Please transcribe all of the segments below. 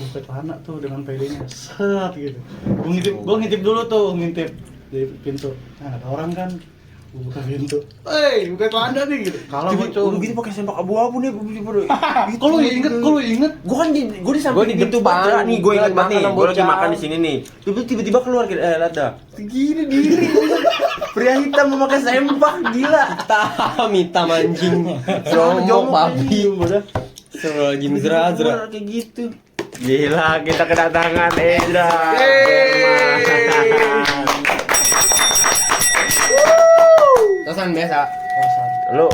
buka celana tuh dengan PD-nya, set gitu. Gue ngintip dulu tuh, ngintip di pintu. Nah, ada orang kan, gue buka pintu. Buka celana nih gitu. Kalau gue tuh, gitu pakai sempak abu-abu nih, bro. kalau lu inget, Gue kan gue di samping pintu baca nih, gue ingat banget nih, gue lagi makan di sini nih. Tiba-tiba keluar lihat dah. Gini diri. Pria hitam memakai sempak, gila. Hitam anjing. Jomok babi. Suruh Jim Zra Kayak gitu. Gila, kita kedatangan Ezra. Tosan biasa. Lu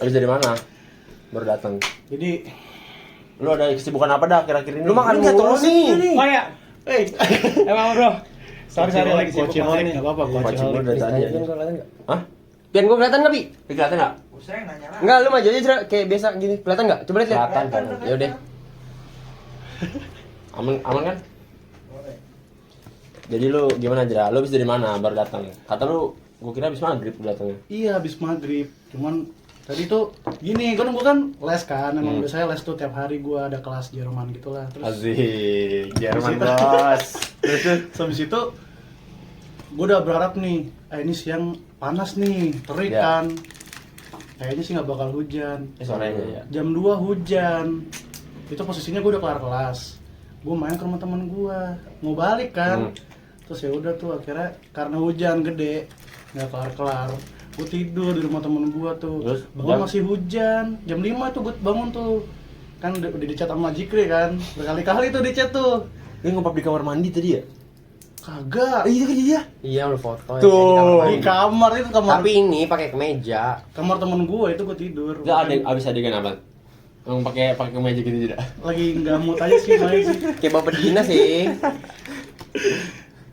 habis dari mana? Baru datang. jadi Lu ada kesibukan apa dah kira-kira ini? Lu makan Ini mulu nih. oh ya, emang bro, sorry lagi sibuk makan nih, nggak apa-apa, Kocimol dari tadi. Pian gua kelihatan enggak? Hah? Pian gua kelihatan enggak, Pi? Kelihatan enggak? Enggak, lu maju aja Zra, kayak biasa gini. Kelihatan enggak? Coba lihat. Kelihatan kan. Ya udah. Aman kan? Jadi lu gimana Jera? Lu habis dari mana baru datang? Kata lu gua kira habis maghrib lu datangnya. iya habis maghrib, cuman tadi tuh gini, gue kan les kan, emang biasanya les tuh tiap hari gue ada kelas Jerman gitulah, terus Asik, Jerman Terus bos. Terus habis itu gue udah berharap nih, ini siang panas nih, terik Ya. kan, kayaknya sih nggak bakal hujan. sorenya ya. Jam 2 hujan, itu posisinya gue udah kelar kelas, gue main ke rumah teman gue, mau balik kan, terus ya udah tuh akhirnya karena hujan gede nggak kelar, gue tidur di rumah temen gue tuh. Terus, bangun masih hujan, jam 5 tuh gue bangun tuh, kan udah dicat sama Jikri kan, berkali-kali tuh dicat tuh. Lu ngopap di kamar mandi tadi ya? Kagak, Iya kan dia. Iya, lu foto Tuh. di kamar itu, kamar Tapi ini pakai kemeja. kamar temen gue itu gue tidur. Enggak ada abis adegan apa? Yang pakai kemeja gitu tidak? Lagi nggak mood aja sih main sih. Kayak bapak Dina sih.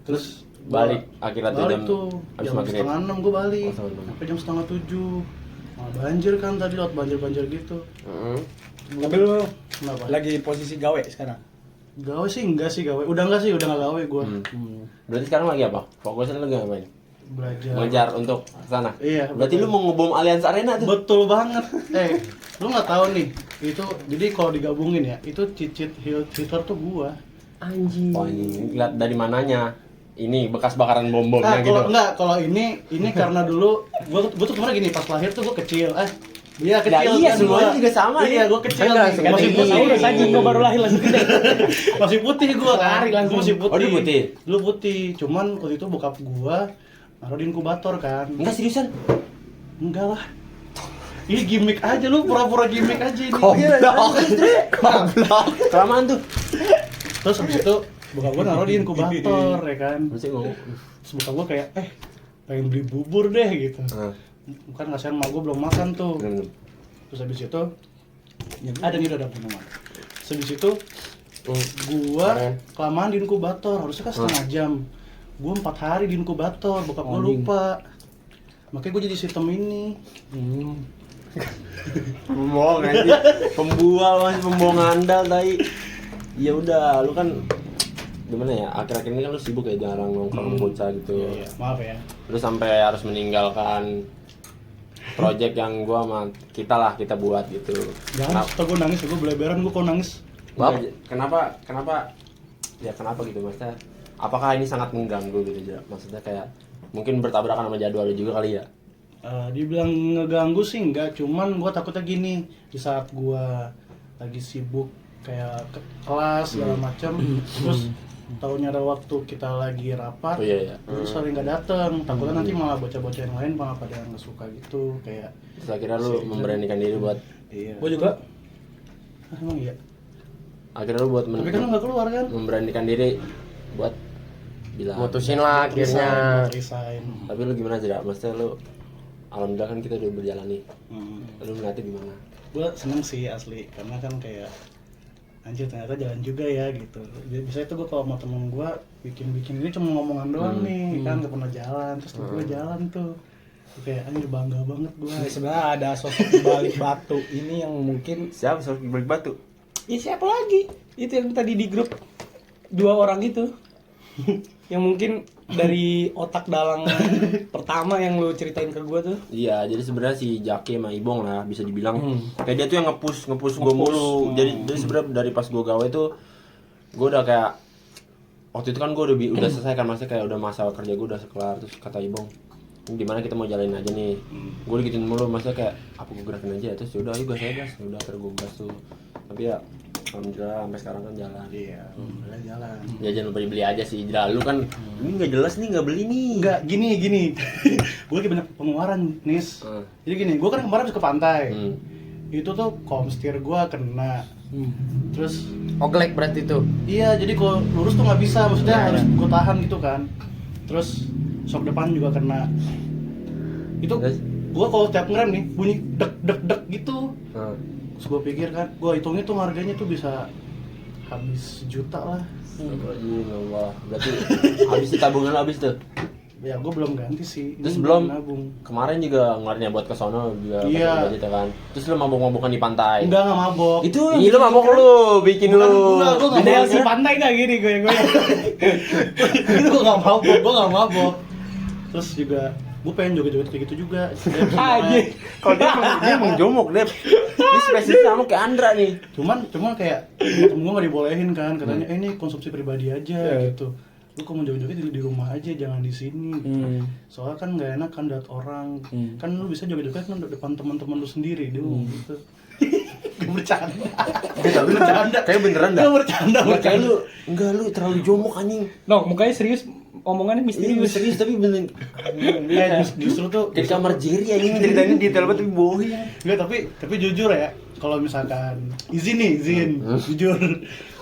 Terus Balik akhirnya tuh balik jam tuh habis jam maghrib. setengah 6 gue balik, Oh, setengah enam. sampai jam setengah 7. Malah banjir kan tadi, lewat banjir gitu. Heeh. Tapi lu Kenapa? lagi posisi gawe sekarang? Gawe sih enggak sih gawe. Udah nggak gawe gue. Berarti sekarang lagi apa? Fokusnya lagi ngapain? Belajar. Mengejar untuk sana. Iya, Berarti betul. lu mau ngebom Allianz Arena tuh. Betul banget. Lu nggak tahu nih. Itu jadi kalau digabungin ya, itu cheat Hitler tuh gua. Anjing. Oh, ini lihat dari mananya. Ini bekas bakaran bom-bomnya Nah, gitu. kalau ini karena dulu gua tuh kemarin gini, pas lahir tuh gua kecil. Dia Nah, kecil iya, kan semuanya gua. juga sama Iya, nih. gua kecil. Kan nih. langsung Masih gede. putih. Udah saja gua baru lahir langsung gede. Masih putih gua kan. Lari langsung. Gua masih putih. Oh, dia putih? Dulu putih. Cuman waktu itu bokap gua naruh di inkubator kan. Enggak seriusan. Enggak lah. Ini gimmick aja, lu pura-pura gimmick aja ini. Goblok. Kelamaan tuh. Terus habis itu bokap gua naruh di inkubator ya kan. Masih ngomong. Terus bokap gua kayak pengen beli bubur deh gitu. Kan kasihan emak gua belum makan tuh. Terus habis itu ada nih, udah dapet nomor. Terus habis itu gua kelamaan di inkubator, harusnya kan setengah jam. Gua 4 hari di inkubator, bokap gua lupa. Makanya gua jadi sistem ini. Pembohong aja. Pembual masih pembohong andal tai. Ya udah, lu kan gimana ya? Akhir-akhir ini kan lu sibuk ya, jarang nongkrong bocah gitu. Iya, maaf ya. Lu sampai harus meninggalkan project yang gua sama kita buat gitu. Jangan, setelah gua nangis, gua beleberan, gua kok nangis. Kenapa ya kenapa gitu maksudnya? Apakah ini sangat mengganggu gitu aja? Maksudnya kayak mungkin bertabrakan sama jadwal lu juga kali ya? Dibilang ngeganggu sih enggak, cuman gua takutnya gini, di saat gua lagi sibuk kayak kelas segala macam, terus tahunya ada waktu kita lagi rapat, Oh iya. terus sering nggak dateng, takutnya nanti malah bocah-bocah yang lain malah pada nggak suka gitu, kayak Terus akhirnya lu memberanikan diri buat gua juga. Emang iya, akhirnya lu buat tapi kan lu nggak keluar kan. memberanikan diri buat bilang. Mutusin lah akhirnya. Resign. Tapi lu gimana aja? Maksudnya lu alhamdulillah kan kita udah berjalan nih. Lu melihatnya gimana? Gua seneng sih asli, karena kan kayak anjir ternyata jalan juga ya gitu. Biasanya tuh gue kalau sama temen gue bikin ini cuma ngomongan doang nih, kan gak pernah jalan. Terus gue jalan tuh, kayak anjir bangga banget gue. Nah, sebenarnya ada sosok di balik batu ini yang mungkin Siapa sosok di balik batu? ya siapa lagi? Itu yang tadi di grup 2 orang itu. Yang mungkin dari otak dalang pertama yang lu ceritain ke gua tuh. Iya, jadi sebenarnya si Jaki sama Ibong lah bisa dibilang kayak dia tuh yang nge-push gue mulu. Jadi sebenarnya dari pas gue gawe tuh gue udah kayak waktu itu kan gue udah selesai kan, maksudnya kayak udah masa kerja gue udah kelar. Terus kata Ibong, gimana kita mau jalanin aja nih. Gue digituin mulu, maksudnya kayak apa gue gerakin aja. Terus yaudah ayo gas aja gas, udah akhirnya gue gas tuh. Tapi ya alhamdulillah sampai sekarang kan jalan. Iya, alhamdulillah jalan. Ya jangan beli aja sih. Lu kan ini nggak jelas nih, nggak beli nih. Enggak, gini. Gue lagi banyak pengeluaran, Nis. Jadi gini, gue kan kemarin habis ke pantai. Itu tuh komstir gue kena. Terus Oglek berarti itu. iya, jadi kalau lurus tuh nggak bisa, maksudnya harus gue tahan gitu kan. Terus sok depan juga kena. Itu gue kalau tiap ngerem nih bunyi dek gitu. Terus gue pikir kan, gue hitungnya tuh harganya tuh bisa habis juta lah. Allah, berarti habis di tabungan lu habis tuh. Ya gue belum ganti sih. Terus Ini belum nabung. kemarin juga ngeluarinnya buat ke sono juga Iya. budget kan. Terus lu mabok-mabokan di pantai. Enggak mabok. Itu Ih, lu mabok lu, bikin Bukan lu. gua nggak Ada mabok. si pantai gak gini gue. Itu gue nggak mabok. Terus juga gue pengen joget-joget kayak gitu juga. Aja. Kalau dia emang jomok, Dep. Ini spesies sama kayak Andra nih. Cuman kayak temen gue nggak dibolehin kan, katanya ini konsumsi pribadi aja gitu. Lu kalau mau joget-joget di rumah aja, jangan di sini. Gitu. Soalnya kan nggak enak kan lihat orang. Kan lu bisa joget-joget kan depan teman-teman lu sendiri dong gitu. Gue bercanda. Tapi lu kayak beneran dah. Gue bercanda. Kayak lu lu terlalu jomok anjing. No, mukanya serius, omongannya Ini misterius. serius tapi bener. Justru tuh Kayak di kamar Jerry anjing, ceritanya detail banget tapi bohong. enggak, tapi jujur ya, kalau misalkan izin jujur,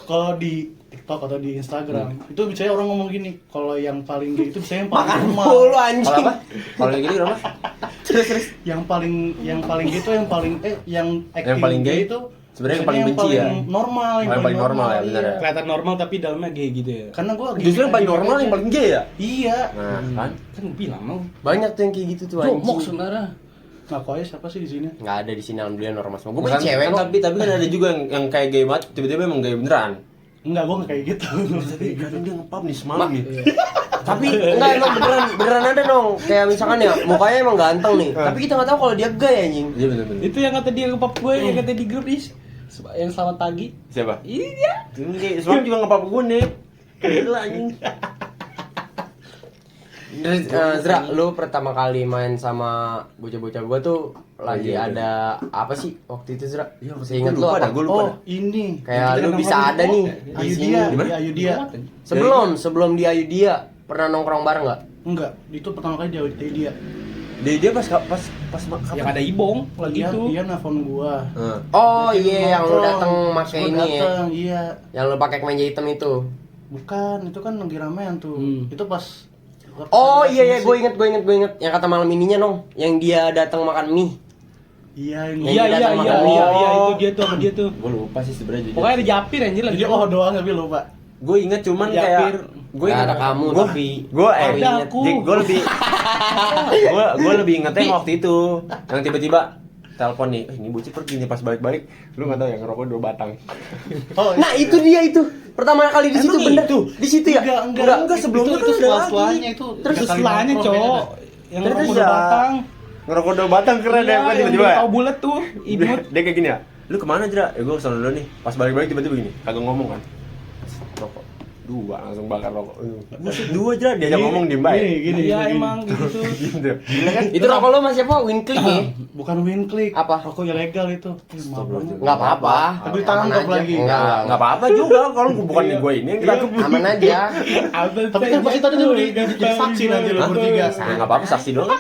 kalau di TikTok atau di Instagram itu biasanya orang ngomong gini, kalau yang paling gay itu biasanya yang paling normal. Lu anjing. Kalau apa? Kalau kayak gini berapa? Terus. Yang paling gay itu yang acting paling gay itu sebenarnya yang biasanya paling benci ya? normal, Yang paling normal ya, benar iya. ya? Kelihatan normal tapi dalamnya gay gitu ya. Karena gue Justru yang paling normal yang paling gay ya? iya. Nah, kan? Kan gue bilang mau. Banyak tuh yang kayak gitu tuh Jomok anjing. sebenarnya. Ngaku aja siapa sih di sini? Enggak ada di sini alhamdulillah normal semua. Gue Bukan, punya cewek kan, kok. tapi kan ada juga yang kayak gay banget, tiba-tiba emang gay beneran. Enggak, gue nggak kayak gitu. Tapi kadang dia ngepap nih semalam nih. Tapi enggak emang beneran ada dong. Kayak misalkan ya mukanya emang ganteng nih. Tapi kita enggak tahu kalau dia gay anjing. Iya bener-bener. Itu yang kata dia ngepap gue, yang kata di grup is. Yang selamat pagi. Siapa? Iya. Semalam juga ngepap gue nih. Gila anjing. Terus Zra, lu pertama kali main sama bocah-bocah gua tuh lagi iya. ada apa sih waktu itu Zra? Iya, Seingat lu lupa apa? dah, gua lupa Oh, dah. ini. Kayak Kita lu bisa nongkrong ada di- nih. Ayu di dia, sini. Di mana? Ayu dia. Sebelum di Ayu dia pernah nongkrong bareng nggak? Enggak, itu pertama kali Ayu dia. Dia pas kapan? Yang ada Ibong lagi Iya, itu. iya nelfon gua. Oh Dia iya yang lu nongkrong. dateng Terus pakai gua ini ya. dateng, iya. Yang lu pakai kemeja hitam itu. Bukan, itu kan lagi ramean tuh. Itu pas Oh iya gue inget yang kata malam ininya nong, yang dia datang makan mie. Iya, ini. Iya Yang datang makan mie. itu dia tuh sama dia tuh. Gue lupa sih sebenarnya jujur. Pokoknya ada Japir anjir lagi. Jadi oh doang tapi lupa. Gue inget cuman Japir. kayak gue Nggak ada kamu tapi gue Ada aku. gue lebih gue lebih ingetnya waktu itu yang tiba-tiba telepon nih, ini bocil pergi nih pas balik-balik, lu nggak tahu ya ngerokok 2 batang. Oh, Nah itu dia itu pertama kali di situ Emang bener itu? di situ ya. Enggak, sebelumnya itu kan ada setelah-setelahnya lagi. itu. Terus 3 kali setelahnya nongkrong cowok kayaknya. yang Terus rokok ya. batang. Ngerokok 2 batang keren ya kan tiba-tiba ya. Tahu bulat tuh, imut. Dia kayak gini ya, lu kemana Jera? Ya gue kesana dulu nih. Pas balik-balik tiba-tiba gini, kagak ngomong kan. Rokok 2 langsung bakar rokok. Buset 2 Jera, diajak ngomong diem baik. Gini, Iya gini. emang gitu. Gitu. Gila kan? Itu rokok lo masih apa? Winclick ya? Bukan Winclick. Apa? Rokok ilegal itu. Maaf banget. Nggak apa-apa. Tapi ditangkap lagi. Enggak apa-apa juga kalau bukan gue ini yang ditangkap. Aman aja. Tapi kan pasti tadi lu jadi saksi nanti lu bertiga. Enggak apa-apa saksi doang.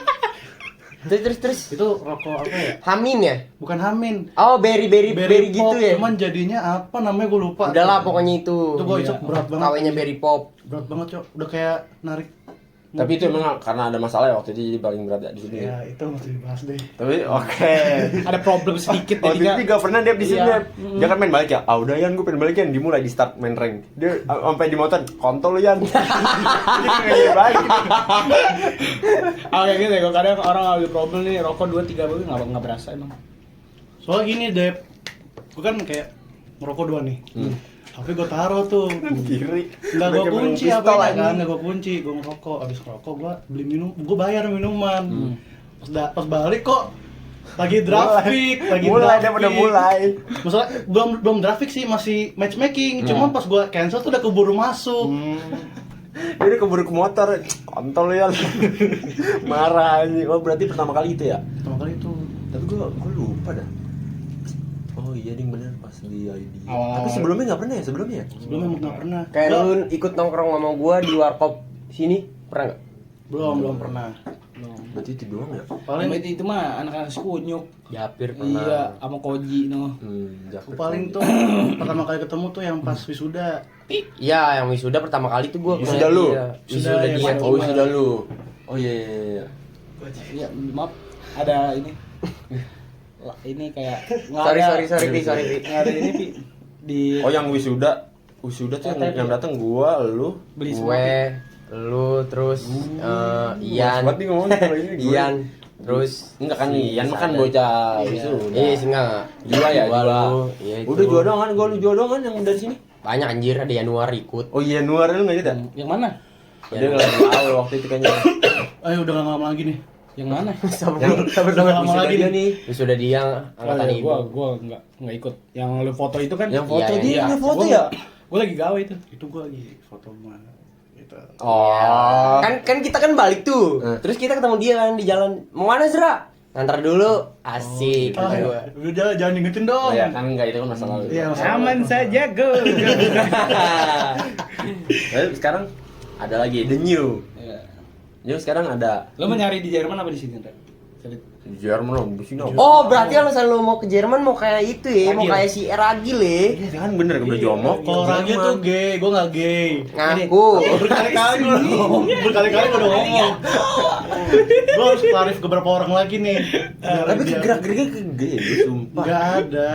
Terus Itu rokok apa ya? Hamin ya? Bukan Hamin. Oh berry gitu pop, ya? Cuman jadinya apa namanya gue lupa. Udahlah pokoknya itu. Itu gua isep berat banget. Kawenya berry pop. Berat banget, Cok. Udah kayak narik. Tapi itu emang karena ada masalah ya waktu itu jadi paling berat ya di sini. Ya, itu masih dibahas deh. Tapi oke. Ada problem sedikit Waktu jadinya. itu gak pernah dia di sini. Iya. Dia kan main balik ya. Ah udah Yan, gue pengen balik Yan. Dimulai di start main rank. Dia sampai di motor kontol lu Yan. Dia kayak balik. Kayak gitu ya, kalau kadang orang ada problem nih, rokok 2-3 baru nggak berasa emang. Soalnya gini, Dep. Gue kan kayak ngerokok 2 nih. HP gue taruh tuh. Kiri. Enggak gue Kayak kunci pistol apa anjing. kan, enggak gue kunci, gue ngerokok, abis ngerokok gue beli minum, gue bayar minuman. Pas balik kok lagi grafik, lagi mulai dia grafik. udah mulai. Masalah belum grafik sih, masih matchmaking. Cuman pas gua cancel tuh udah keburu masuk. Dia udah keburu ke motor, kontol ya. Marah anjing. Oh berarti pertama kali itu ya? Pertama kali itu. Tapi gua lupa dah. Oh iya ding bener pas di ID. Awal-awal. Tapi sebelumnya nggak pernah ya sebelumnya? Sebelumnya emang nggak pernah. Kayak lu ikut nongkrong sama gua di warkop sini, pernah nggak? Belum pernah. Berarti itu doang ya? Paling itu mah anak-anak sekunyuk. Japir pernah. Iya, sama Koji no. Jakut. paling tuh pertama kali ketemu tuh yang pas wisuda. Iya, yang wisuda pertama kali tuh gua Wisuda lu? Wisuda Wisuda, dia. ya, Oh sudah lu. Oh iya. Iya, maaf ada ini. Ini kayak Sorry, Pi. nggak ada ini Pi. Di Oh yang wisuda tuh yang datang gua, lu, beli semua. Gue, lu, terus Ian, Buat nih ngomong kalau ini gue. Ian, terus Enggak kan nih, Ian makan ada. bocah wisuda. sih enggak. Dua ya, Gua, dua. lu, iya, itu. Udah jual doang kan, gua lu jual doang kan yang dari sini. Banyak anjir, ada Januar ikut. Oh iya, Nuar lu enggak ikut ya? Yang mana? Dia enggak tahu waktu itu kayaknya. Ayo udah gak lama lagi nih. Yang mana? Sama Udah lama Wisuda lagi dia nih. wisuda dia angkatan ibu. Gua enggak ikut. Yang lu foto itu kan? Yang foto Iya, dia iya. yang foto Gua ya? Gua lagi gawe itu. Itu gua lagi foto rumah gitu. Oh. Kan kita kan balik tuh. Eh. Terus kita ketemu dia kan di jalan. Mau mana, Zra? Ngantar dulu. Asik Ah, kata gua. udah jangan diingetin dong. Oh ya kan enggak itu kan masa lalu. Iya, masa Aman lalu. saja, go. Tapi sekarang ada lagi the new. Iya. New sekarang ada Lu mau nyari di Jerman apa di sini, Ndra? di Jerman loh, di sini. Oh, berarti alasan lu mau ke Jerman mau kayak itu ya, mau Ragil. kayak si Ragil ya. Iya kan bener udah jomok. Kalau Ragil tuh gay, gua nggak gay. Ngaku. Berkali-kali gua udah ngomong. Berkali-kali gua udah ngomong. Gua harus klarifikasi ke beberapa orang lagi nih. Tapi gerak-geriknya gede ya, sumpah. Nggak ada.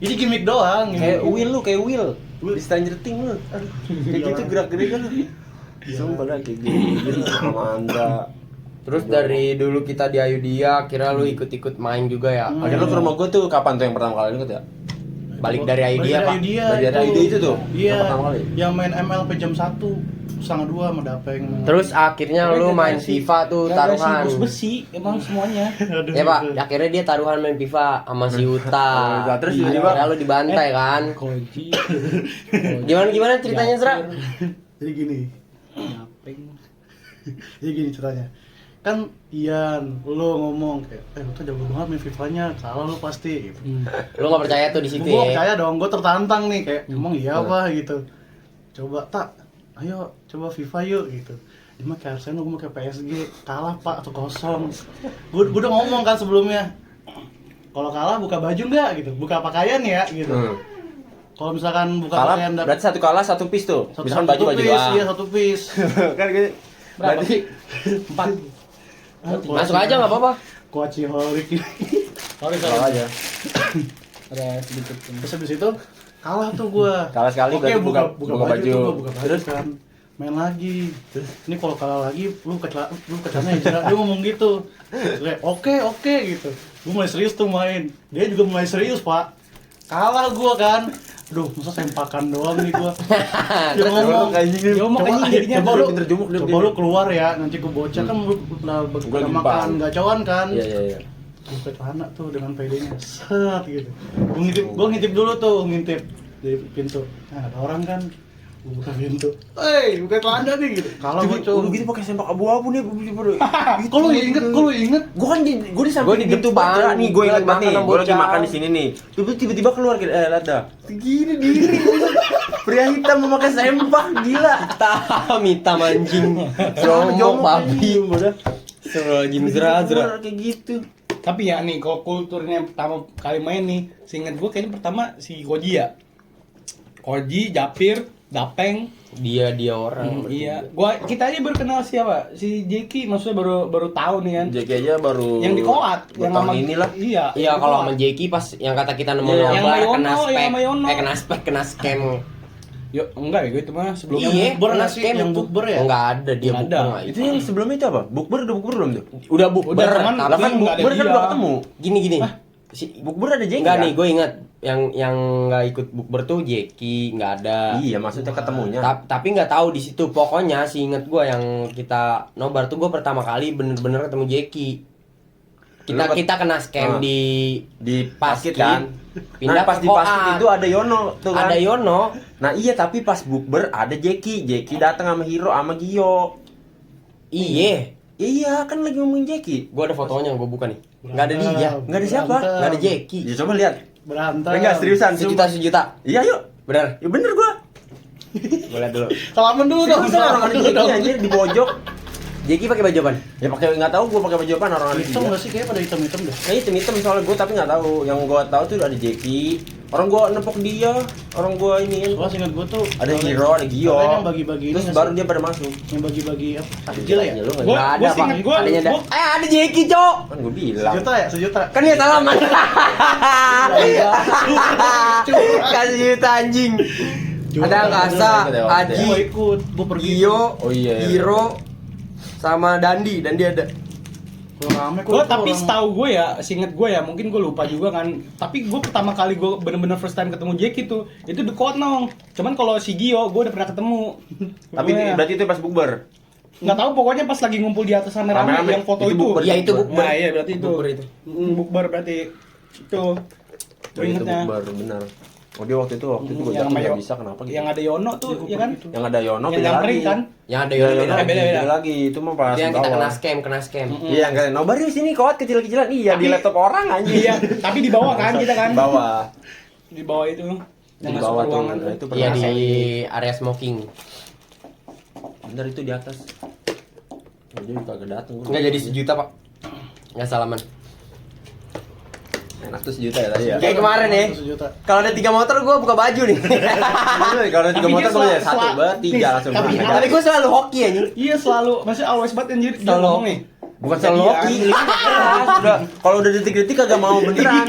Ini gimmick doang. Kayak gimmick. Will lu, kayak Will. Di Stranger Things lu. Kayak gitu gerak-geriknya lu. Sumpah dah kayak gitu sama Andra. Terus dari dulu kita di Ayudhya, kira lu ikut-ikut main juga ya. Akhirnya lu ke rumah gua tuh kapan tuh yang pertama kali inget ya? Balik dari Ayudhya, Pak. Dari Ayudhya itu tuh? Iya. Yang pertama kali? Yang main ML sampai jam 1:30 sama Dapeng. Terus akhirnya lu main FIFA tuh taruhan. Bus besi, emang semuanya. Aduh, Ya Pak, gitu. akhirnya dia taruhan main FIFA sama si Uta. Oh, terus Iya, tiba-tiba- akhirnya lu dibantai kan. Koji. Gimana ceritanya, Zra? Jadi gini. Dapeng. Jadi gini ceritanya. Kan Ian, lo ngomong kayak, lu tuh jago banget main FIFA-nya, kalah lu pasti gitu. Lu gak percaya tuh di situ Gue ya? percaya dong, gue tertantang nih kayak, emang iya apa gitu. Coba tak, ayo coba FIFA yuk gitu. Dia mah kayak Arsenal, gue mau kayak PSG, kalah pak atau kosong. Gue udah ngomong kan sebelumnya, kalau kalah buka baju nggak gitu, buka pakaian ya gitu. Kalau misalkan buka Kalah, pakaian berarti satu kalah satu piece tuh. Misalkan baju piece, doang. iya satu piece. Kan gitu. Berapa? Berarti 4. Masuk aja nggak apa-apa. Kuaci horik. Sorry, kalah aja. Ada sedikit. Terus habis itu kalah tuh gua. Kalah sekali Oke, berarti buka buka baju. tuh gua buka baju Terus? kan. Main lagi. Ini kalau kalah lagi lu kecana ya Jera. Dia ngomong gitu. Terus kayak, oke gitu. Gua mulai serius tuh main. Dia juga mulai serius, Pak. Kalah gua kan. Aduh, masa sempakan doang nih gua. Dia ngomong kayak gini. Jomok coba, anjing jadinya. coba lu pinter jomok dia coba begini. lu keluar ya, nanti gua bocah kan lu Gua lagi makan bang. gacoan kan. Iya. Buka celana tuh dengan PD-nya, set gitu. Gua ngintip dulu tuh, ngintip di pintu. Nah, ada orang kan, gua buka pintu. Buka celana nih gitu. Kalau gua Lu gitu pakai sempak abu-abu nih, Kalau lu inget, Gua kan di Gua samping di pintu depan, baca nih, gua ingat gua banget nih. makan Gua lagi bocah. makan di sini nih. Tiba-tiba keluar lihat dah. Gini diri. Pria hitam memakai sempak, gila. Hitam anjing. Jomok babi. Suruh Jim Zra. Kayak gitu. Tapi ya nih, kalau kulturnya pertama kali main nih, seingat gue kayaknya pertama si Koji ya. Koji, Japir, Dapeng. Dia orang. Iya. Kita aja baru kenal siapa? Si Jeki, maksudnya baru tahu nih kan. Jeki aja baru Yang di Koat, yang tahun sama inilah. Iya. Iya, yang kalau di sama Koat. Jeki pas yang kata kita nemu Iya, yang nobar Mayono, kena yang spek, Mayono. kena spek, kena scam. Yo, enggak ya, gue itu mah sebelum Iya, bukber kena nggak sih? scam Yang itu. bukber ya? Enggak ada dia Nggak bukber ada. nggak Itu yang sebelumnya itu apa? Bukber udah bukber belum tuh? Udah bukber, Udah, cuman Lah kan nggak ada bukber kan dia. udah ketemu. Gini. Si bukber ada Jeki. Enggak kan? nih, gue ingat yang nggak ikut bukber tuh Jeki, nggak ada. Iya, maksudnya ketemunya. Tapi nggak tahu di situ. Pokoknya sih inget gue yang kita nobar tuh gue pertama kali bener-bener ketemu Jeki. Kita kena scam di Paskit Paskit kan. pindah Nah, pas ke di Paskit Koat. itu ada Yono tuh kan. Ada Yono. Nah iya tapi pas bukber ada Jeki datang sama Hiro sama Gio. Iye. Iya kan lagi ngomongin Jeki. Gua ada fotonya gua buka nih. Enggak ada dia. Nggak ada siapa? Enggak ada Jeki. Ya coba lihat. Berantem. Enggak seriusan. Sejuta. Iya yuk. Benar. Ya bener gua. Gua lihat dulu. Salaman dulu dong. Seriusan orang ada Jeki anjir di pojok. Jeki pakai baju apaan? Ya pakai nggak tahu gua pakai baju apa orang ada Hitam nggak sih? Kayaknya pada hitam-hitam deh. Kayak hitam soalnya gua tapi nggak tahu. Yang gua tahu tuh ada Jeki. Orang gua nepok dia. Orang gua ini. Soalnya seingat gue tuh Ada Hiro, ada Gio. kalian yang bagi-bagi ini Terus nggak baru sih? dia pada masuk. Yang bagi-bagi apa? Takjil ya? Lu nggak Gua Nggak ada, gua Pak. seingat gua Adanya ada. gua- Ada Jeki, Cok. kan gua bilang. Sejuta. Kan dia salaman. Kasih juta anjing. Ada Angkasa, Aji, Gue ikut, gue pergi. Gio, Oh iya, iya. Hiro, sama Dandi ada. Kalau rame Gue kok tapi orang- setahu gue ya, seinget gue ya, mungkin gue lupa juga kan. Tapi gue pertama kali gue bener-bener first time ketemu Jeki tuh, itu di Kotnong. Cuman kalau si Gio, gue udah pernah ketemu. Tapi Gua- berarti itu pas bukber. nggak tahu pokoknya pas lagi ngumpul di atas rame-rame Rame-rame. yang foto Itu itu. bukber. Iya itu bukber. Nah, iya berarti itu. Bukber itu. Bukber berarti itu. Gue Oh, itu ingetnya. bukber benar. Oh dia waktu itu gua Yang jatuh sama nggak Yo- bisa kenapa gitu. Yang ada Yono tuh, ya kan? Yang ada Yono Yang beda nyamperin lagi. kan? Yang ada Yono Yono lagi, beda-beda. beda lagi. Itu mah pas Itu yang kita bawah. kena scam. Iya yang kalian nobar yuk sini kawat kecil-kecilan. Iya di Tapi- laptop orang anjing. Iya, tapi di bawah kan kita kan? Di bawah. Di bawah itu. Yang Di masuk bawah ke tuh. ruangan Nah, tuh. itu Iya pernah. di area smoking. Bener itu di atas. Oh, dia kagak dateng. gua. Enggak jadi sejuta, Pak. Enggak salaman. Enak tuh sejuta ya tadi ya. Kayak kemarin ya. Sejuta. Kalau ada 3 motor gua buka baju nih. Kalau ada 3 Tapi motor dia gua ya selalu- 1 berarti 3 nih, langsung tapi- berangkat. Tapi gua selalu hoki anjing. Iya selalu, masih always banget anjir dia Selalu. ngomong nih. Bukan selalu Iya. hoki. Udah kalau udah detik-detik kagak mau beneran.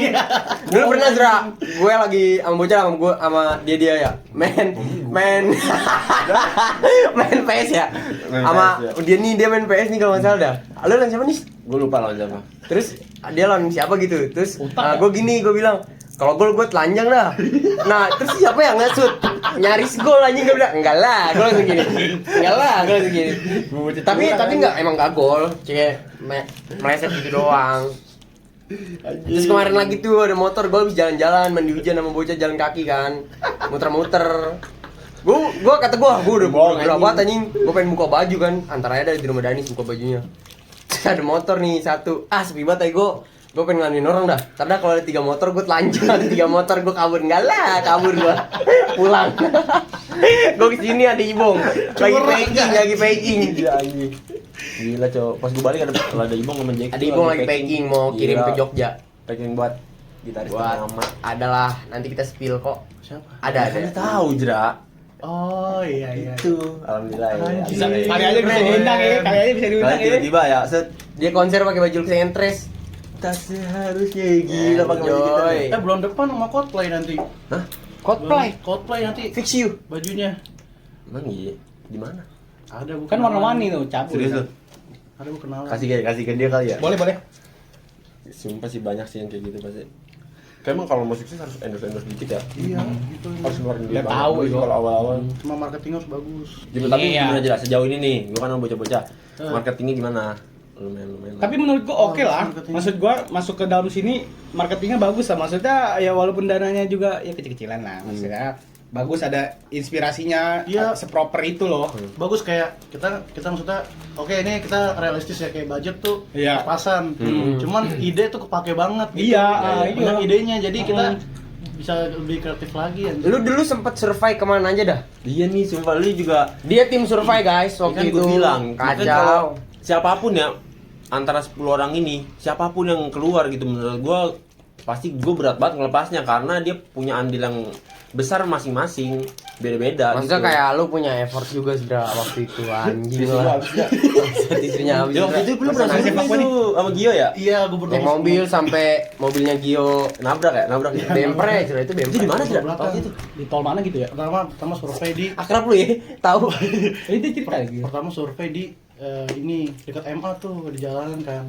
Dulu pernah Zra, gue lagi sama bocah sama dia ya. Main PS ya. Main Sama PS, dia main PS nih kalau nggak salah dah. Lu lawan siapa nih? Gue lupa lawan siapa. Terus dia lawan siapa gitu. Terus Utak ya? gue bilang kalau gol gue telanjang dah. Nah, terus siapa yang nge-shoot? Nyaris gol anjing gue bilang. Enggak lah, gue langsung gini. Tapi emang enggak gol. Kayak meleset gitu doang. Terus kemarin lagi tuh ada motor gue habis jalan-jalan mandi hujan sama bocah jalan kaki kan. Muter-muter. Gue kata gue udah berapa anjing. Gue pengen buka baju kan. Antara ada di rumah Danis buka bajunya. Terus ada motor nih satu. Sepi banget ya gue pengen ngelanin orang dah. Karena kalau ada 3 motor gue telanjang, ada 3 motor gue kabur. Enggak lah, kabur gue. Pulang. Gue kesini ada Ibong. Lagi packing. Iya anjing. Gila cowok. Pas gue balik ada Ibong sama Jack. Ada Ibong lagi packing mau kirim Gila. ke Jogja. Packing buat gitaris Buat ternama. adalah nanti kita spill kok. Siapa? Ada. Kan tahu Jra. Oh iya. Itu. Alhamdulillah ya. Bisa, Alhamdulillah. kali aja bisa diundang ya, kali aja bisa diundang Kalian ya. tiba-tiba ya set. Dia konser pakai baju Luxentres. Tak seharusnya gila pakai baju kita. Enjoy. nih. Bulan depan sama Coldplay nanti. Hah? Coldplay nanti. Fix you. Bajunya. Emang iya? Di mana? Ada bukan. Kan warna-warni tuh, cabul. Serius lu? Ada gue kenalan. Kasih ke dia kali ya. Boleh, boleh. Sumpah sih banyak sih yang kayak gitu pasti. Kayak emang kalau mau sukses harus endorse dikit ya. Iya, gitu. Harus ngeluarin duit Udah banyak tahu dulu itu. kalau awal-awal. Cuma marketing harus bagus. Tapi Iya. gimana jelas sejauh ini nih, gua kan sama bocah-bocah. Marketingnya gimana? Lumayan. Tapi menurut gua oke lah. marketing. Maksud gua masuk ke dalam sini marketingnya bagus lah. Maksudnya ya walaupun dananya juga ya kecil-kecilan lah. Maksudnya bagus ada inspirasinya Iya. seproper itu loh. Bagus kayak kita maksudnya oke ini kita realistis ya kayak budget tuh Iya. pas-pasan. Cuman ide tuh kepake banget gitu. Iya, Banyak iya. idenya jadi kita bisa lebih kreatif lagi ya. Lu dulu sempet survei kemana aja dah? Dia nih sumpah lu juga Dia tim survei guys kan waktu gue itu. bilang mungkin kalau Kacau. siapapun ya antara 10 orang ini siapapun yang keluar gitu menurut gua pasti gue berat banget ngelepasnya karena dia punya andil yang besar masing-masing beda-beda Maksudnya gitu. kayak lu punya effort juga sudah waktu itu anjing Istrinya lah. habis ya. Istrinya habis. Ya, waktu itu lu pernah Masalah survei sepak bola itu sama Gio ya? Iya, gue berdua. Naik mobil sampai mobilnya Gio Nabrak ya? bemper ya, itu Itu bemper. di mana sih? Belakang. Waktu itu. Di tol mana gitu ya? Pertama survei di Akrab lu ya, tahu. Itu cerita lagi. pertama survei di ini dekat MA tuh di jalan kan.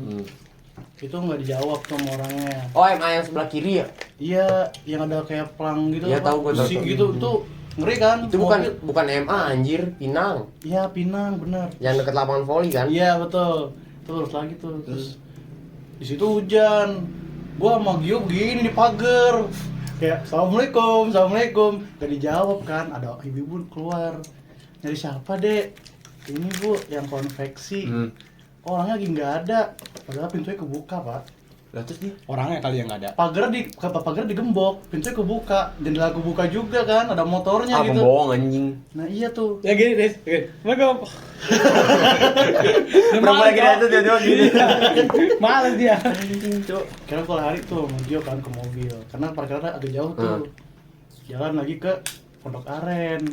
Itu nggak dijawab tuh sama orangnya. Oh, MA yang sebelah kiri ya? Iya, yang ada kayak pelang gitu. Iya, apa, tahu gua, tahu, besi tahu. gitu tuh ngeri kan? Itu Mobil. bukan MA anjir, Pinang. Iya, Pinang bener. Yang dekat lapangan voli kan? Iya betul. Terus lagi tuh. Terus Di situ hujan. Gua sama Gio begini di pagar. Kayak assalamualaikum. Gak dijawab kan. Ada ibu-ibu keluar. Nyari siapa, Dek? Ini Bu, yang konveksi. Orangnya lagi nggak ada. Padahal pintunya kebuka, Pak. Lah terus dia Orangnya kali yang nggak ada. Pagar digembok, pintunya kebuka, jendela kebuka juga kan, ada motornya gitu. pembohong anjing. Nah iya tuh. Ya gini, Des. Assalamualaikum. Berapa lagi itu dia gini. Males dia. Cuk, kira gua lari tuh sama Gio kan ke mobil. Karena parkirannya agak jauh tuh. Jalan lagi ke Pondok Aren.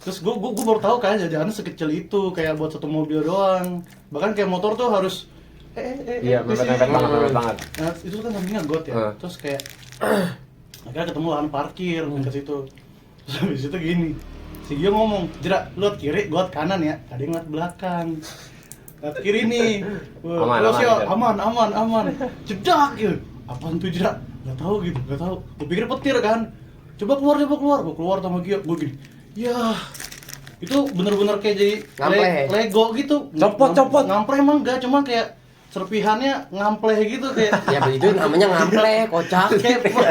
Terus gua baru tahu kan jalannya sekecil itu, kayak buat satu mobil doang. Bahkan kayak motor tuh harus Iya, di sini. mepet banget. Nah, itu kan sampingnya got ya. Terus kayak akhirnya ketemu lahan parkir dekat situ. Terus habis itu gini. Si Gio ngomong, "Jerak, lu liat kiri, gua liat kanan ya." Ada yang liat belakang. Liat kiri nih. Aman. Jedak gitu. Apaan tuh jedak? Gak tahu gitu, gak tahu. Gua pikir petir kan. Coba keluar. Gua keluar sama Gio, gua gini. Ya, itu bener-bener kayak jadi Lego gitu. Copot. Ngampleh emang enggak, cuma kayak serpihannya ngampleh gitu kayak. Ya itu namanya ngampleh, kocak.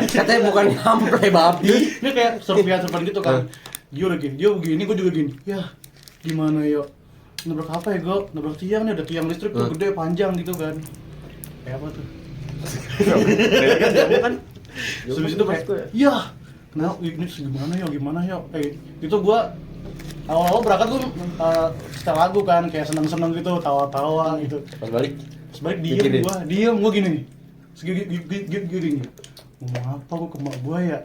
Katanya bukan ngampleh babi. Ini kayak serpihan gitu kan. Dia begini, gue juga gini. Ya, gimana yo? Nabrak apa ya, Go? Nabrak tiang nih, ada tiang listrik tuh gede panjang gitu kan. Kayak apa tuh? Kan Habis itu kayak, ya, kenapa ini gimana yo? Itu gua awal-awal berangkat gua setel lagu kan, kayak seneng-seneng gitu, tawa-tawa gitu. pas balik Diem gua gini nih. Gini. Ngomong apa gua ke mak gua ya?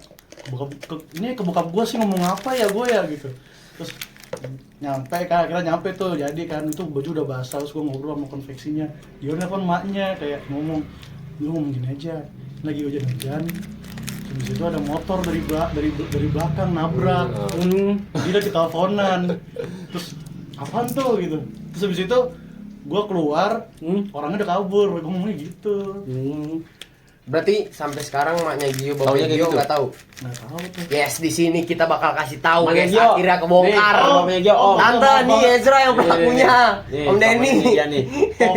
Ini ke bokap gua sih ngomong apa ya gua ya gitu. Terus akhirnya nyampe tuh, jadi kan itu baju udah basah, terus gua ngobrol sama konveksinya. Dia nelfon maknya kayak ngomong, lu ngomong gini aja, lagi hujan-hujan. Habis itu ada motor dari belakang nabrak. Dia udah diteleponan. Terus apaan tuh gitu. Terus habis itu gua keluar, orangnya udah kabur. Gua ngomongnya gitu. Berarti sampai sekarang maknya Gio bawa Taunya kayak Gio gitu? nggak tahu. Nggak tahu tuh. Yes, di sini kita bakal kasih tahu Maknya guys. Gio. Akhirnya kebongkar. Nih, bapaknya Gio, Om. Tante nih Ezra yang pelakunya. Nih, Om Denny. Iya nih.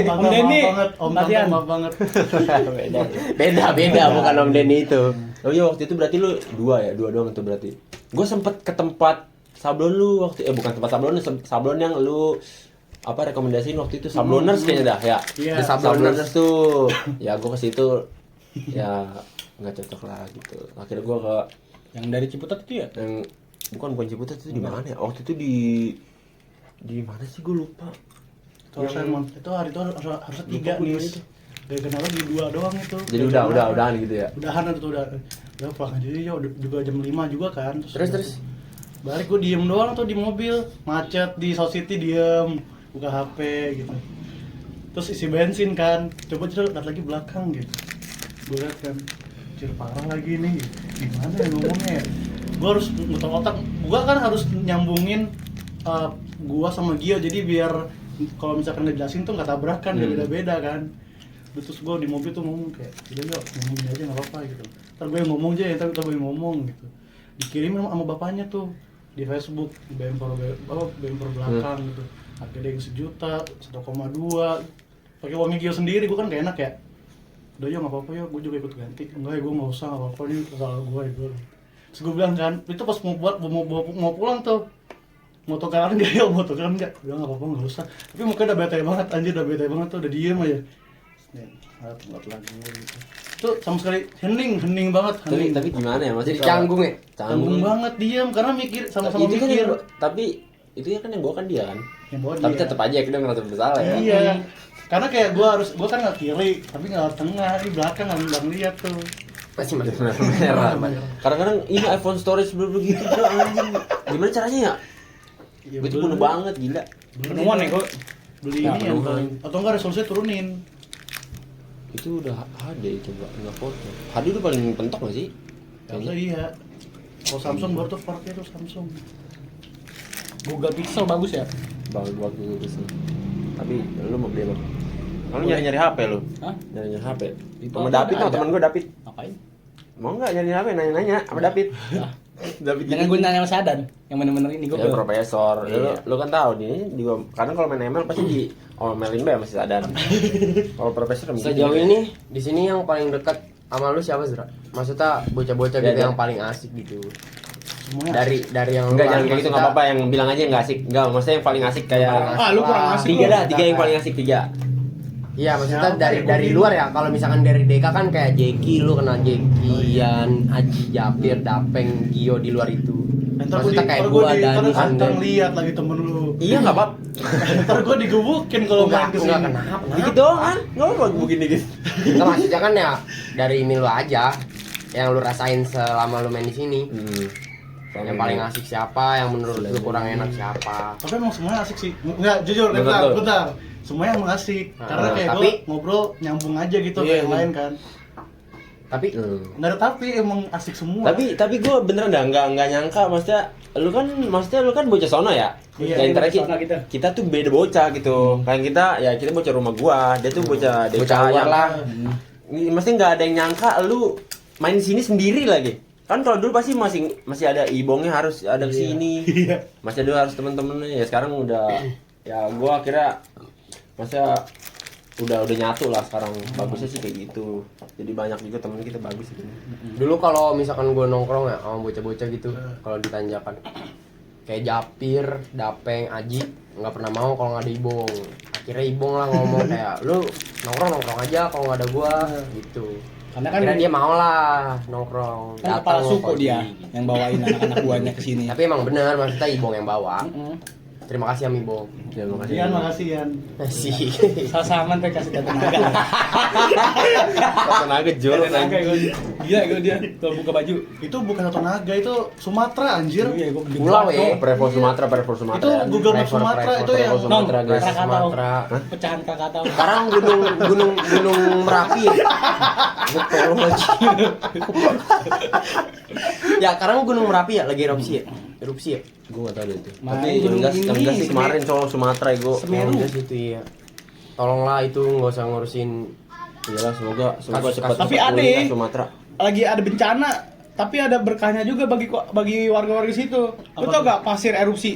Om Denny. Tante maaf banget. Beda bukan Om Denny itu. Oh iya, waktu itu berarti lu dua doang itu berarti. Gue sempet ke tempat sablon lu waktu bukan tempat sablon yang lu apa rekomendasiin waktu itu sabloners kayaknya dah ya. Iya. The sabloners tuh. Ya gue ke situ ya nggak cocok lah gitu. Akhirnya gue ke Yang dari Ciputat itu ya? yang bukan Ciputat itu di mana ya? Waktu itu di mana sih gue lupa. Itu hari itu harusnya 3 nih. Dari kenapa di 2 doang itu. Jadi udahan gitu ya. Udahan itu udah pulang aja ya juga jam 5 juga kan. Terus balik gue diem doang tuh di mobil, macet di South City diem, buka HP gitu. Terus isi bensin kan, coba lihat lagi belakang gitu. Gue liat kan, parah lagi nih, gimana ya ngomongnya ya? Gue harus muter otak, gue kan harus nyambungin gua sama Gio, jadi biar kalau misalkan ngejelasin tuh nggak tabrakan, beda-beda kan. Terus gue di mobil tuh ngomong kayak, udah yuk ngomongin aja nggak apa-apa gitu. Ntar gue yang ngomong aja, ntar gue yang ngomong gitu. Dikirimin sama bapaknya tuh di Facebook, bemper belakang gitu. Harganya yang 1 juta, 1,2. Pakai uangnya Gio sendiri, gue kan gak enak ya. Udah yuk nggak apa-apa yuk, gue juga ikut ganti. Enggak ya, gue nggak usah, nggak apa-apa nih salah gue ya gue. Terus gue bilang kan, itu pas mau pulang tuh, mau tukeran nggak ya, udah nggak apa-apa nggak usah. Tapi mukanya udah bete banget, anjir udah bete banget tuh, udah diem aja. Nggak lagi gitu. Tuh sama sekali hening banget. Tapi gimana ya maksudnya? Jadi canggung ya? Canggung banget diem, karena mikir sama-sama itu kan mikir. tapi itu ya kan yang bawa kan dia kan. Yang bawa Tapi dia. tetap aja kita ngerasa bersalah ya. Iya. Karena kayak gue kan nggak kiri, tapi nggak tengah, di belakang nggak lihat tuh. Masih Merah. Kadang-kadang ini iPhone storage begitu bro, anjing. Gimana caranya ya? Ya, Gue tuh penuh banget gila. Penemuan ya kok. Beli ini yang paling, atau enggak resolusinya turunin. Itu udah HD itu enggak foto. HD udah paling pentok gak sih? Harusnya iya. Kalau Samsung baru tuh pakai tuh Samsung. Google Pixel bagus ya? Bagus buat gue sih. Tapi lu mau beli apa? Kalau nyari HP lu? Hah? Nyari HP. Itu Sama ada David, aja. temen gue David. Ngapain? Mau nggak nyari HP nanya-nanya sama David? Ya. Jangan gue nanya sama Sadan, yang bener-bener ini gue Ya profesor, Iya. lu kan tahu nih juga karena kalau main ML pasti di omelin be masih ada. Kalau profesor Sejauh ini di sini yang paling dekat sama lu siapa, Zra? Maksudnya bocah-bocah gitu Ya, yang paling asik gitu. Semuanya Dari yang enggak lu jangan kayak gitu enggak apa-apa yang bilang aja enggak asik. Enggak, maksudnya yang paling asik kayak lu kurang asik. tiga lu. dah, tiga yang paling asik tiga. Iya, maksudnya Siapa dari ya? luar ya. Kalau misalkan dari Deka kan kayak Jeki, lu kenal Jeki, Yan, Aji, Japir, Dapeng, Gio di luar itu. Maksudnya kayak gua, Dani, Ntar Anden. lihat lagi temen lu. Iya enggak apa-apa. Ntar gua digebukin kalau main Enggak kesini. kenapa. Dikit doang kan? Enggak apa-apa mungkin dikit. Enggak, maksudnya kan ya dari ini lu aja yang lu rasain selama lu main di sini. Yang paling asik siapa, yang menurut lu kurang enak siapa. Tapi emang semuanya asik sih. Enggak, jujur, Betul. bentar. Semuanya emang asik. Karena kayak Tapi- gua ngobrol nyambung aja gitu Iya, kayak yang iya. lain kan. Tapi Enggak ada tapi emang asik semua. Tapi gue beneran dah nggak nyangka maksudnya lu kan bocah sono ya. Iya, Yang terakhir bocah sono kita. tuh beda bocah gitu. Kayak kita bocah rumah gua, dia tuh bocah desa Bocah luar yang lah. Mesti nggak ada yang nyangka lu main di sini sendiri lagi. Kan kalau dulu pasti masih ada ibongnya harus ada kesini. Iya. Masih ada harus temen-temennya. Ya sekarang udah ya gua kira masa udah nyatu lah sekarang. Bagusnya sih kayak gitu. Jadi banyak juga temen kita bagus gitu. dulu kalau misalkan gue nongkrong ya sama bocah-bocah gitu, kalau di tanjakan kayak Japir, Dapeng, Aji nggak pernah mau kalau nggak ada Ibong. Akhirnya Ibong lah ngomong kayak lu nongkrong aja kalau nggak ada gua gitu. Karena kan Akhirnya dia mau lah nongkrong. kan kepala Datang suku nongkrong dia sini. yang bawain anak-anak buahnya ke sini. Tapi emang bener maksudnya Ibong yang bawa. Mm-mm. Terima kasih Am Ibong. Ya makasih. Ian, makasih Ian. Masih. Sama teh kasih tenaga. Tenaga jorok Tenaga kan. gue. Gila gue dia kalau buka baju. Itu bukan satu naga, itu Sumatera anjir. Iya, gue gede Pulau banget, ya. Bro. Prevo Sumatera Itu Google Maps Prefer, Sumatera prefer, itu yang prefer Sumatera, Nong, guys. Krakatau. Sumatera. Pecahan Krakatau. Sekarang gunung Merapi. Betul. Ya, sekarang gunung Merapi ya lagi erupsi ya. Erupsi ya. Gue gak tau deh itu. Main Tapi gunung yang ini, gas sih Semeru. kemarin soal Sumatera gue. Semeru. Yang gas itu ya. Tolonglah itu nggak usah ngurusin. Iyalah semoga Kasus- cepat. Tapi cepat ada pulih ya. kan Sumatera. Lagi ada bencana, tapi ada berkahnya juga bagi warga-warga situ. Lu Apa tau tuh? gak pasir erupsi?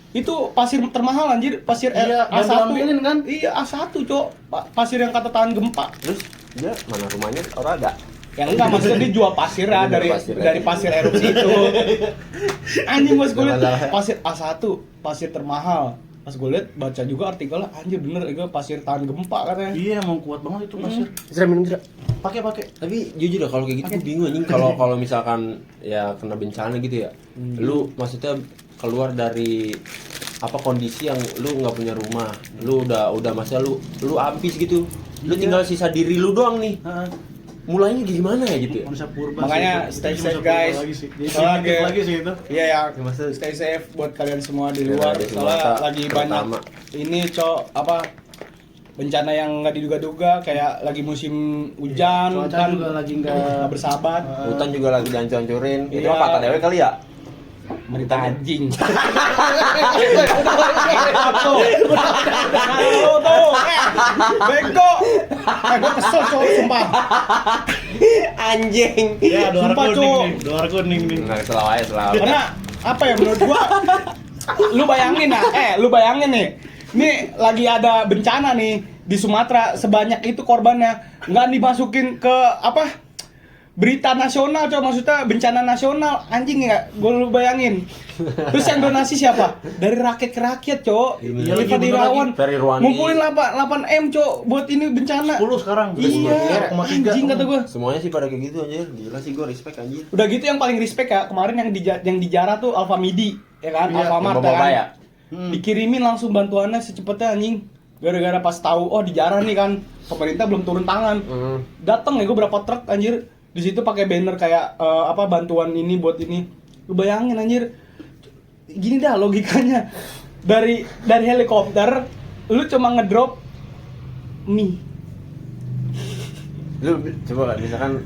Itu pasir termahal anjir, pasir Iya, yang A1. diambilin kan? Iya, A1, Cok. Pasir yang kata tahan gempa. Terus dia mana rumahnya orang ada? Yang enggak maksudnya dia jual pasir Dia jual dari pasir, dari pasir erupsi itu. Anjing gue liat Masalah. pasir A1, pasir termahal. Pas gue liat baca juga artikelnya, anjir bener itu pasir tahan gempa katanya. Iya, emang kuat banget itu pasir. Zra minum Zra. Pakai. Tapi jujur dah kalau kayak gitu gue bingung anjing kalau misalkan ya kena bencana gitu ya. Lu maksudnya keluar dari apa kondisi yang lu nggak punya rumah. Lu udah maksudnya lu habis gitu. Lu Iya. tinggal sisa diri lu doang nih. Heeh. Mulainya gimana ya gitu ya? Manusia purba. Makanya sih, stay itu safe manusia purba guys. Lagi sih. Jadi Soalnya primitif kayak- lagi sih itu. Iya ya, Ya, maksudnya- stay safe buat kalian semua di Ya, luar. di Soalnya Sumatera lagi terutama. banyak ini Cok apa bencana yang nggak diduga-duga kayak lagi musim hujan Cuaca kan juga lagi nggak bersahabat. Hutan juga lagi dihancur-hancurin. Itu Iya. apa kata dewe kali ya? Merita anjing. Bego. Gue kesel Cok, sumpah. Anjing. Ya, doar Sumpah, kuning Cok. nih, doar kuning nih. Enggak selalu aja selalu. Karena apa ya menurut gua, lu bayangin lu bayangin nih, ini lagi ada bencana nih di Sumatera, sebanyak itu korbannya nggak dimasukin ke apa berita nasional, coba maksudnya bencana nasional, anjing ya, gue lu bayangin. Terus yang donasi siapa? Dari rakyat ke rakyat, cok. Iya, lagi Lipat bener Irawan, lagi. Ferry Ruani. ngumpulin 8 M, cok, buat ini bencana. 10 sekarang. Iya, 10,3. anjing kata gue. Semuanya sih pada kayak gitu anjir. Gila sih gue respect anjir. Udah gitu yang paling respect ya kemarin yang dijarah tuh Alfa Midi, ya kan? Iya, Alfamart yang bawa kan? ya? Dikirimin langsung bantuannya secepatnya anjing. Gara-gara pas tahu oh dijarah nih kan, pemerintah belum turun tangan. Dateng ya gue berapa truk anjir. Di situ pakai banner kayak apa bantuan ini buat ini. Lu bayangin anjir. Gini dah logikanya. Dari helikopter lu cuma ngedrop mie. Lu coba misalkan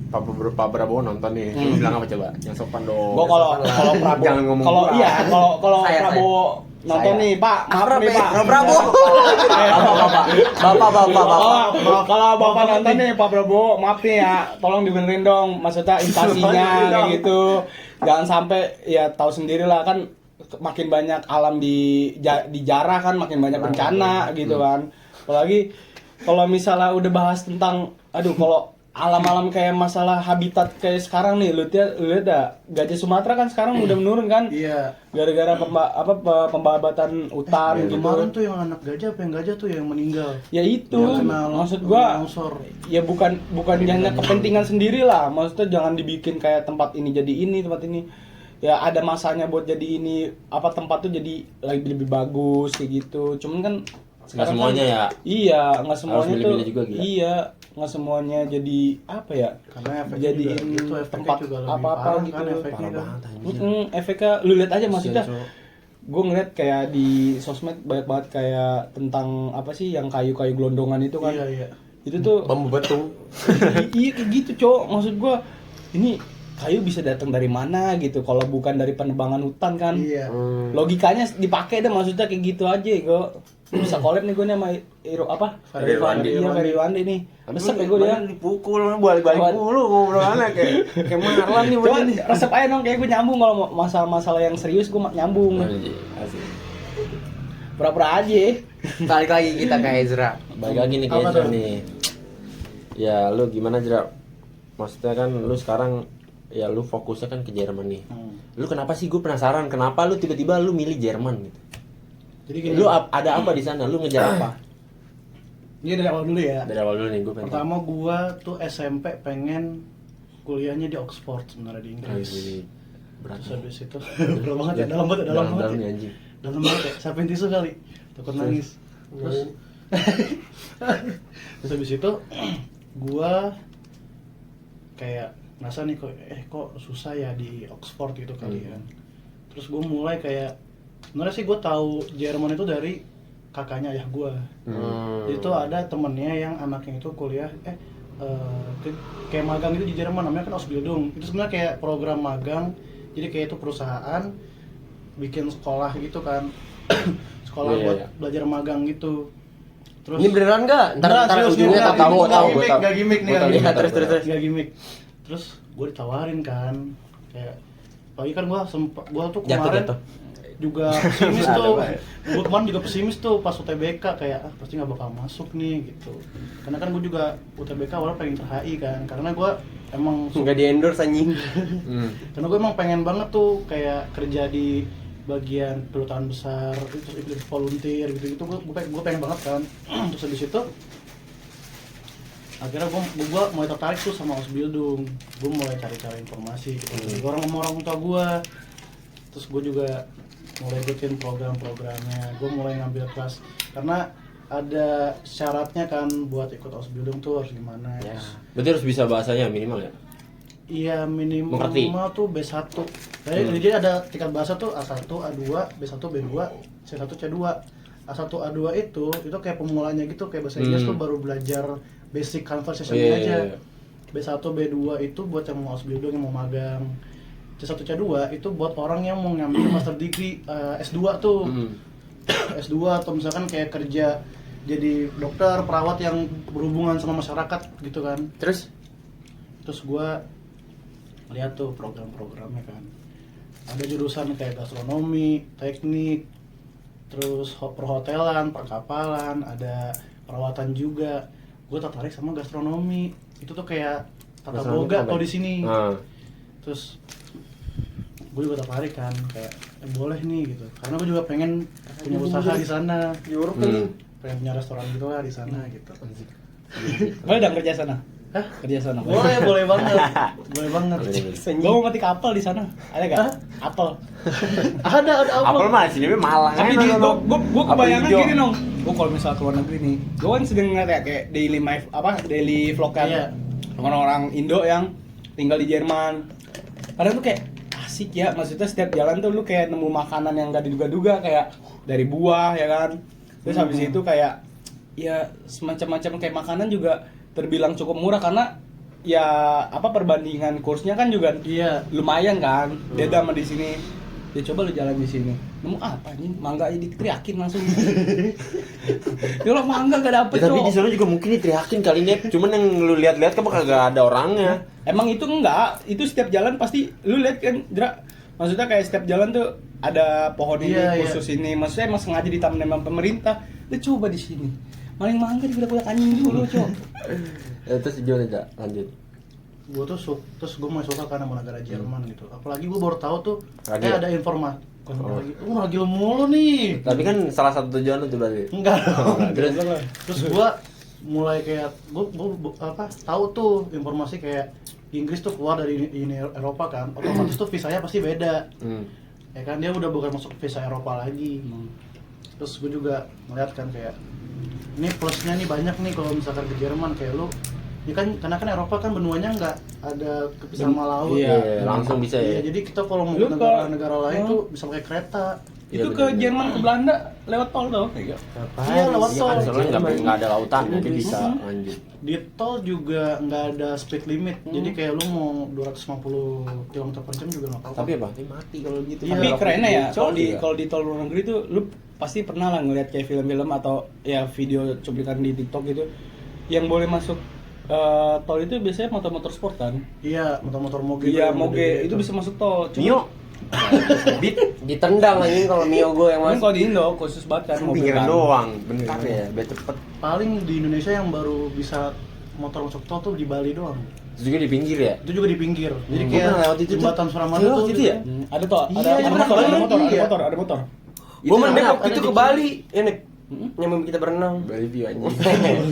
Pak Prabowo nonton nih, lu bilang apa coba? Yang sopan dong. Gua kalau Prabowo Jangan ngomong kalau kurang. iya kalau Saya. Prabowo nonton nih Pak, maaf nih Pak. Prabowo. Bapak. Kalau Bapak nonton nih Pak Prabowo, maaf nih ya, tolong dibenerin dong, maksudnya inflasinya kayak gitu. Jangan sampai ya tahu sendiri lah kan makin banyak alam di jarah kan makin banyak bencana gitu kan. Apalagi kalau misalnya udah bahas tentang kalau alam-alam kayak masalah habitat kayak sekarang nih, lu lihat dah gajah Sumatera kan sekarang udah menurun kan? Iya. Gara-gara pembabatan hutan gitu. Kemarin tuh yang anak gajah, gajah tuh yang meninggal. Ya itu, kena maksud gua longsor. ya bukan hanya kepentingan sendiri lah, maksudnya jangan dibikin kayak tempat ini jadi ini, tempat ini ya ada masanya buat jadi ini, tempat tuh jadi lebih bagus kayak gitu. Cuman kan Nggak semuanya ya. Iya, nggak semuanya tuh. milih-milih juga, gila. Iya, nggak semuanya jadi Karena efeknya jadiin juga gitu, efeknya tempat juga lebih apa-apa parah gitu. kan efeknya Parah kan. banget anjir. Efeknya lu lihat aja maksudnya. Cok. Gue ngeliat kayak di sosmed banyak banget kayak tentang apa sih yang kayu-kayu gelondongan itu kan. Iya. Itu tuh Bambu betung. iya kayak gitu, Cok. Maksud gue ini kayu bisa datang dari mana gitu kalau bukan dari penebangan hutan kan. Iya. Logikanya dipakai deh, maksudnya kayak gitu aja gue. Bisa collab nih gue nih sama Ferry Irwandi. Iya, Ferry Irwandi nih. Resep ya gue dia. Dipukul, balik-balik mulu ngobrolannya kayak Marlan nih Coba bocah nih. resep aja dong, kayak gue nyambung kalau masalah-masalah yang serius gue nyambung. Asik. Pura-pura aja. Balik lagi kita ke Ezra. Balik lagi nih ke Apa Ezra tuh? nih. Ya lu gimana Ezra? Maksudnya kan lu sekarang ya lu fokusnya kan ke Jerman nih. Lu kenapa sih, gue penasaran kenapa lu tiba-tiba lu milih Jerman gitu? Jadi gini, Lu ada apa di sana? Lu ngejar apa? ini dari awal dulu ya. Dari awal dulu nih gue pengen. Pertama gua tuh SMP pengen kuliahnya di Oxford sebenarnya di Inggris. Berat. Terus habis itu berat banget ya, dalam banget Dalam ya. nih anjing. Dalam banget ya, siapin tisu kali, takut nangis. Terus habis itu gua kayak ngerasa nih kok susah ya di Oxford gitu kali kan. Terus gua mulai kayak sebenarnya sih gua tahu Jerman itu dari kakaknya ayah gua. Jadi tuh ada temennya yang anaknya itu kuliah kayak magang itu di Jerman, namanya kan Ausbildung. Itu sebenarnya kayak program magang. Jadi kayak itu perusahaan bikin sekolah gitu kan. Sekolah buat belajar magang gitu. Terus Ini beneran enggak? Ntar serius, ujungnya beneran. tahu Ini nggak gimmick nih, nggak gimmick. Terus. Nggak gimmick. Terus gue ditawarin kan, kayak pagi kan gue tuh kemarin Jatuh. juga pesimis tuh. Gue kemarin juga pesimis tuh pas UTBK kayak pasti nggak bakal masuk nih gitu. Karena kan gue juga UTBK awalnya pengen ke HI kan, karena gue emang Enggak di endorse anjing. karena gue emang pengen banget tuh kayak kerja di bagian kedutaan besar, terus ikut volunteer gitu-gitu. Gue pengen banget kan. Terus habis itu akhirnya gue mulai tertarik tuh sama Ausbildung. Gue mulai cari-cari informasi gitu. Orang tua gue. Terus gue juga mulai ikutin program-programnya. Gue mulai ngambil kelas karena ada syaratnya kan buat ikut Ausbildung tuh harus gimana. Ya. Berarti harus bisa bahasanya minimal ya? Iya, minimal Mengerti? tuh B1. Jadi ada tingkat bahasa tuh A1, A2, B1, B2, C1, C2. A1, A2 itu kayak pemulanya gitu, kayak bahasa Inggris tuh baru belajar basic conversation-nya aja. B1, B2 itu buat yang mau Ausbildung, yang mau magang. C1, C2 itu buat orang yang mau ngambil master degree, S2 tuh. S2 atau misalkan kayak kerja jadi dokter, perawat yang berhubungan sama masyarakat gitu kan. Terus gua lihat tuh program-programnya kan. Ada jurusan kayak gastronomi, teknik, terus perhotelan, perkapalan, ada perawatan juga. Gue tertarik sama gastronomi. Itu tuh kayak tata boga kalau di sini. Terus gue juga tertarik kan, kayak boleh nih gitu. Karena gue juga pengen punya usaha di sana. Pengen punya restoran gitu lah di sana gitu. Boleh dong kerja sana? Hah? Kerja sana? Boleh banget. Boleh banget. Gue mau metik apel di sana. Ada gak? Apel. Ada Apel mah sini Malang. Tapi enak, dong. gue kebayangan Apel hijau. gini dong. Gue kalau misalnya keluar negeri nih, gue kan sering ngeliat ya kayak daily vlog kan. Iya. Orang-orang Indo yang tinggal di Jerman. Kadang tuh kayak asik ya, maksudnya setiap jalan tuh lu kayak nemu makanan yang gak diduga-duga, kayak dari buah ya kan. Terus habis itu kayak ya semacam-macam kayak makanan juga terbilang cukup murah karena ya perbandingan kursnya kan juga Iya. lumayan kan, beda sama di sini. Ya coba lu jalan di sini. Nemu apa anjing? Mangga aja diteriakin langsung. Kalau mangga gak dapet, Ya, tapi Cok. di sana juga mungkin diteriakin kali Nep. Cuman yang lu lihat-lihat kan kagak ada orangnya. Emang itu enggak, itu setiap jalan pasti lu lihat kan, Dra. Maksudnya kayak setiap jalan tuh ada pohon ini khusus ini. Maksudnya emang sengaja ditanamin sama pemerintah. Lu coba di sini. Maling mangga di kuda anjing dulu, Cok. Terus gimana, Cak? Lanjut. Gue tuh terus gue mulai suka karena mau negara Jerman gitu. Apalagi gue baru tahu tuh Ragil. ada informasi. Ragil mulu nih. Tapi kan salah satu tujuan lu tuh berarti. Enggak dong. Terus Terus gue mulai kayak gue tahu tuh informasi kayak Inggris tuh keluar dari Uni Eropa kan, otomatis tuh visanya pasti beda. Ya kan dia udah bukan masuk visa Eropa lagi. Terus gue juga ngeliat kan kayak ini plusnya nih banyak nih kalau misalkan ke Jerman kayak lu. Ya kan karena kan Eropa kan benuanya nggak ada kepisah sama laut. Iya, langsung bisa ya. Iya, jadi kita kalau mau Lu ke ke- negara-negara lain tuh bisa pakai kereta. Itu Iya, ke bener. Jerman ke Belanda lewat tol tau? Iya. Iya, lewat Iya tol. kan, soalnya nggak ada lautan, jadi bisa lanjut. Di tol juga nggak ada speed limit, jadi kayak lu mau 250 km/jam juga nggak apa-apa. Tapi apa? Ini mati kalau gitu. Iya, Tapi kerennya ya, Cok, iya. kalau di tol luar negeri tuh lu pasti pernah lah ngeliat kayak film-film atau ya video cuplikan di TikTok gitu yang boleh masuk tol itu biasanya motor-motor sport kan? Iya, motor-motor moge. Iya, tuh yang moge gede-gede itu tuh. bisa masuk tol. Mio. Ditendang anjing kalau Mio gue yang Kan masuk. kalau di Indo khusus banget kan mobil Pinggiran kan. doang, bener ya, biar cepet. Paling di Indonesia yang baru bisa motor masuk tol tuh di Bali doang. Terus juga di pinggir ya. Itu juga di pinggir. Jadi Gua kayak pernah lewat itu tuh. jembatan Suramadu Iya, tuh gitu ya? Ada toh, Iya, ada iya, motor, ada bener, motor, ada iya. motor, ada motor. Gue mah namanya Dep, apa? waktu itu Ada ke di- Bali, ya Nek. Nyambung kita berenang. Bali View anjing.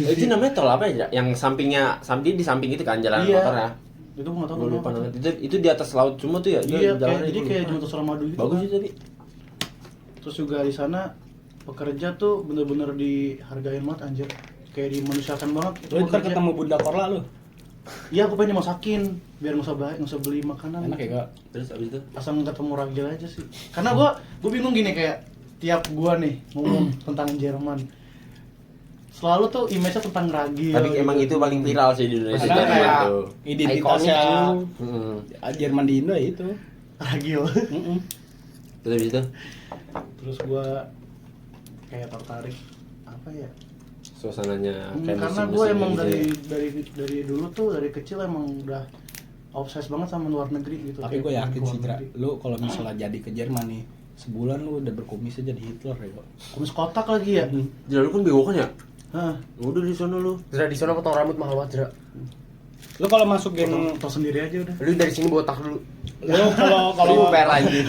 Itu namanya tol apa ya? Yang sampingnya, di samping itu kan jalan Iya. motor ya. Itu gua nggak tahu Gue lupa namanya. namanya. Itu di atas laut semua tuh ya. Dia Iya, jalannya jadi gua kayak lupa. jembatan Suramadu gitu. Bagus kan. sih tapi. Terus juga di sana pekerja tuh bener-bener dihargain banget anjir. Kayak dimanusiakan banget. Lu ntar ketemu Bunda Korla lu. Iya, aku pengen dimasakin biar nggak usah beli makanan. Enak ya, Kak? Terus abis itu Asal ketemu Ragil aja sih. Karena gua bingung gini kayak tiap gua nih ngomong tentang Jerman. Selalu tuh image-nya tentang Ragil. tapi gitu. emang itu paling viral sih di Indonesia. Karena Jerman kayak tuh. identitasnya Mm-mm. Jerman di Indo ya itu. Ragil. Mm-mm. Terus abis itu Terus gua kayak tertarik apa ya? suasananya kayak Karena musim-musim gue emang gitu ya. dari dulu tuh dari kecil emang udah obses banget sama luar negeri gitu. Tapi Kayak gue yakin luar sih, Dra, negeri. lu kalau misalnya jadi ke Jerman nih, sebulan lu udah berkumis aja di Hitler ya kok. Kumis kotak lagi ya. Jadi lu kan bego kan ya? Hah. Udah di sana lu. Dra di sana potong rambut mahal banget, Dra. Lu kalau masuk geng, Tau sendiri aja udah. Lu dari sini botak dulu. lu kalau Lu PR lagi.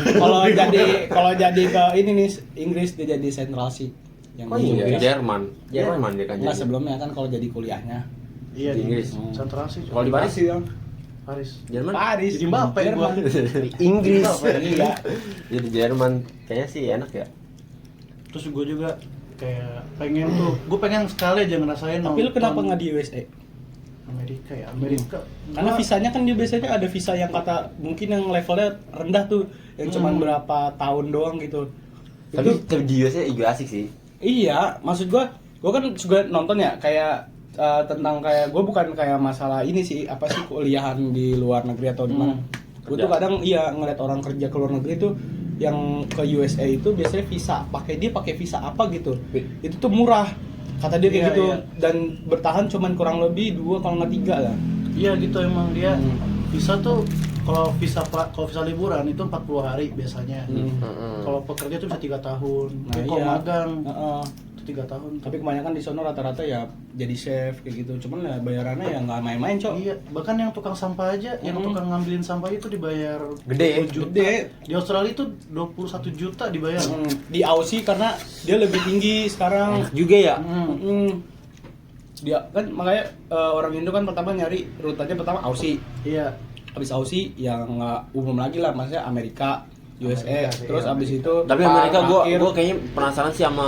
kalau jadi ke ini nih Inggris dia jadi sentral sih. Yang Oh di iya. Inggris. Jerman dia kan. Enggak jadi. sebelumnya kan kalau jadi kuliahnya. Iya Di Inggris. Sentrasi. Kalau di Paris sih dong. Paris. Jerman. Paris. Jadi Mbappe gua. Jerman. Inggris. Iya. Jadi Jerman kayaknya sih enak ya. Terus gue juga kayak pengen tuh, gue pengen sekali aja ngerasain Tapi lu kenapa nggak di USA? Amerika ya, Amerika. Karena Gua- visanya kan dia biasanya ada visa yang kata mungkin yang levelnya rendah tuh, yang cuman berapa tahun doang gitu. Tapi di USA juga asik sih. Iya, maksud gua kan juga nonton ya kayak tentang kayak gua bukan kayak masalah ini sih apa sih kuliahan di luar negeri atau di mana. Gua tuh kadang iya ngeliat orang kerja ke luar negeri tuh yang ke USA itu biasanya visa, pakai visa apa gitu. Itu tuh murah. Kata dia kayak Iya, gitu iya. dan bertahan cuman kurang lebih 2 kalau nggak 3 lah. Iya gitu emang dia visa tuh kalau visa liburan itu 40 hari biasanya. Kalau pekerja tuh bisa 3 tahun. Nah, Kalau iya. magang Heeh. itu 3 tahun. Tapi kebanyakan di sono rata-rata ya jadi chef kayak gitu. Cuman ya bayarannya ya nggak main-main, Cok. Iya, bahkan yang tukang sampah aja, yang tukang ngambilin sampah itu dibayar Gede, 20 juta. gede. Di Australia itu 21 juta dibayar. Di Aussie karena dia lebih tinggi sekarang. Juga ya. Dia kan makanya orang Indo kan pertama nyari rutenya pertama Aussie. Iya. Habis Aussie yang nggak umum lagi lah, maksudnya Amerika, USA, Amerika sih, terus iya, abis Amerika. itu Tapi Amerika terakhir, gua kayaknya penasaran sih sama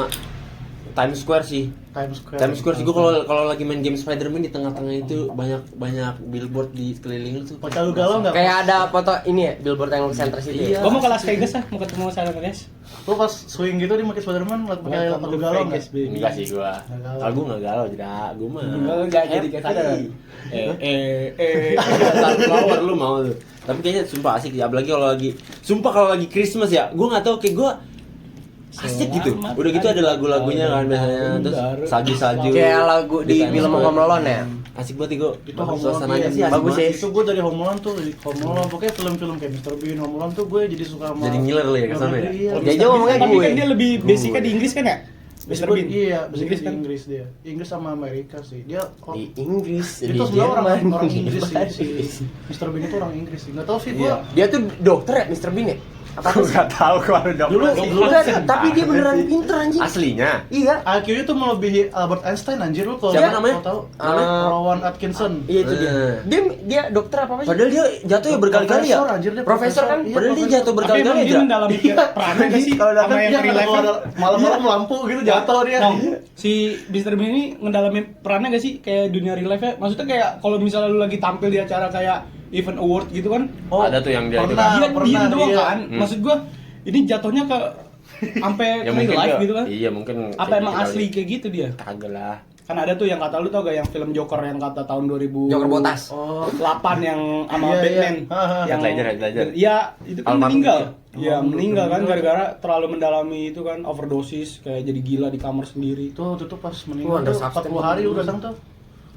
Times Square sih. Times Square sih gue kalau lagi main game Spider-Man di tengah-tengah itu banyak billboard di sekeliling tuh. Pacar lu galau enggak? Kayak ada foto ini ya, billboard yang sentris itu. Iya. Gua mau ke Las Vegas mau ketemu San Andreas. Lu pas swing gitu dia pakai Spider-Man pakai lagu galau enggak? Enggak sih gua. Kalau gua enggak galau, tidak. Gua mah. Enggak jadi kayak sadar. Sunflower lu mau tuh. Tapi kayaknya sumpah asik ya, apalagi kalau lagi Christmas ya. Gua enggak tahu kayak gua asik gitu. Udah gitu ada lagu-lagunya kan biasanya, terus salju-salju. Kayak lagu di film Home Alone ya. Asik banget Igo. Itu Home Suasananya Alone sih asik bagus banget. sih. Itu gue dari Home Alone tuh, Home Alone pokoknya film-film kayak Mr. Bean, Home Alone tuh gue jadi suka sama. Jadi ngiler lu ya kesana ya? Iya. Dia aja ngomongnya Tapi gue. kan dia lebih basicnya di Inggris kan ya? Mr. Bean. Iya, Inggris Inggris kan. Inggris dia. Inggris sama Amerika sih. Dia Di Inggris, itu di sebenarnya Jerman. orang Inggris sih. Mr. Bean itu orang Inggris sih. Enggak tahu sih gua. Dia tuh dokter ya, Mr. Bean ya? Apa sih? Enggak tahu kalau Dulu Enggak, tapi dia beneran pinter anjing. aslinya. Iya. IQ-nya tuh melebihi Albert Einstein anjir lu kalau Siapa namanya? tahu. Namanya? Rowan Atkinson. Iya itu dia. Dia dokter apa sih? Padahal dia jatuh ya berkali-kali ya. Profesor, anjir, dia Profesor kan? Iya, Padahal dia profesor. jatuh Tapi berkali-kali emang dia aja. mendalami perannya gak sih Kalau sama datang yang dia real life-nya? malam-malam lampu gitu jatuh dia. Nah, si Mr. Bean ini ngedalamin perannya gak sih kayak dunia real life-nya? Maksudnya kayak kalau misalnya lu lagi tampil di acara kayak event award gitu kan, Ada tuh yang dia itu pernah, kan. dia diem doang iya. kan. Maksud gua ini jatuhnya ke sampai Ya real mungkin life dia- gitu kan? Iya mungkin. Apa kayak emang gitu asli kali. kayak gitu dia? Kagak lah. Kan ada tuh yang kata lu tau gak yang film Joker yang kata tahun 2000 Joker botas. Oh, 8 yang sama Iya, Batman iya. yang Heath Ledger. Iya, itu kan Almarhum meninggal. dia. Iya, Oh, meninggal kan meninggal. gara-gara terlalu mendalami itu kan overdosis kayak jadi gila di kamar sendiri. itu pas Wah, meninggal ada tuh substance 40 hari tuh. udah datang tuh.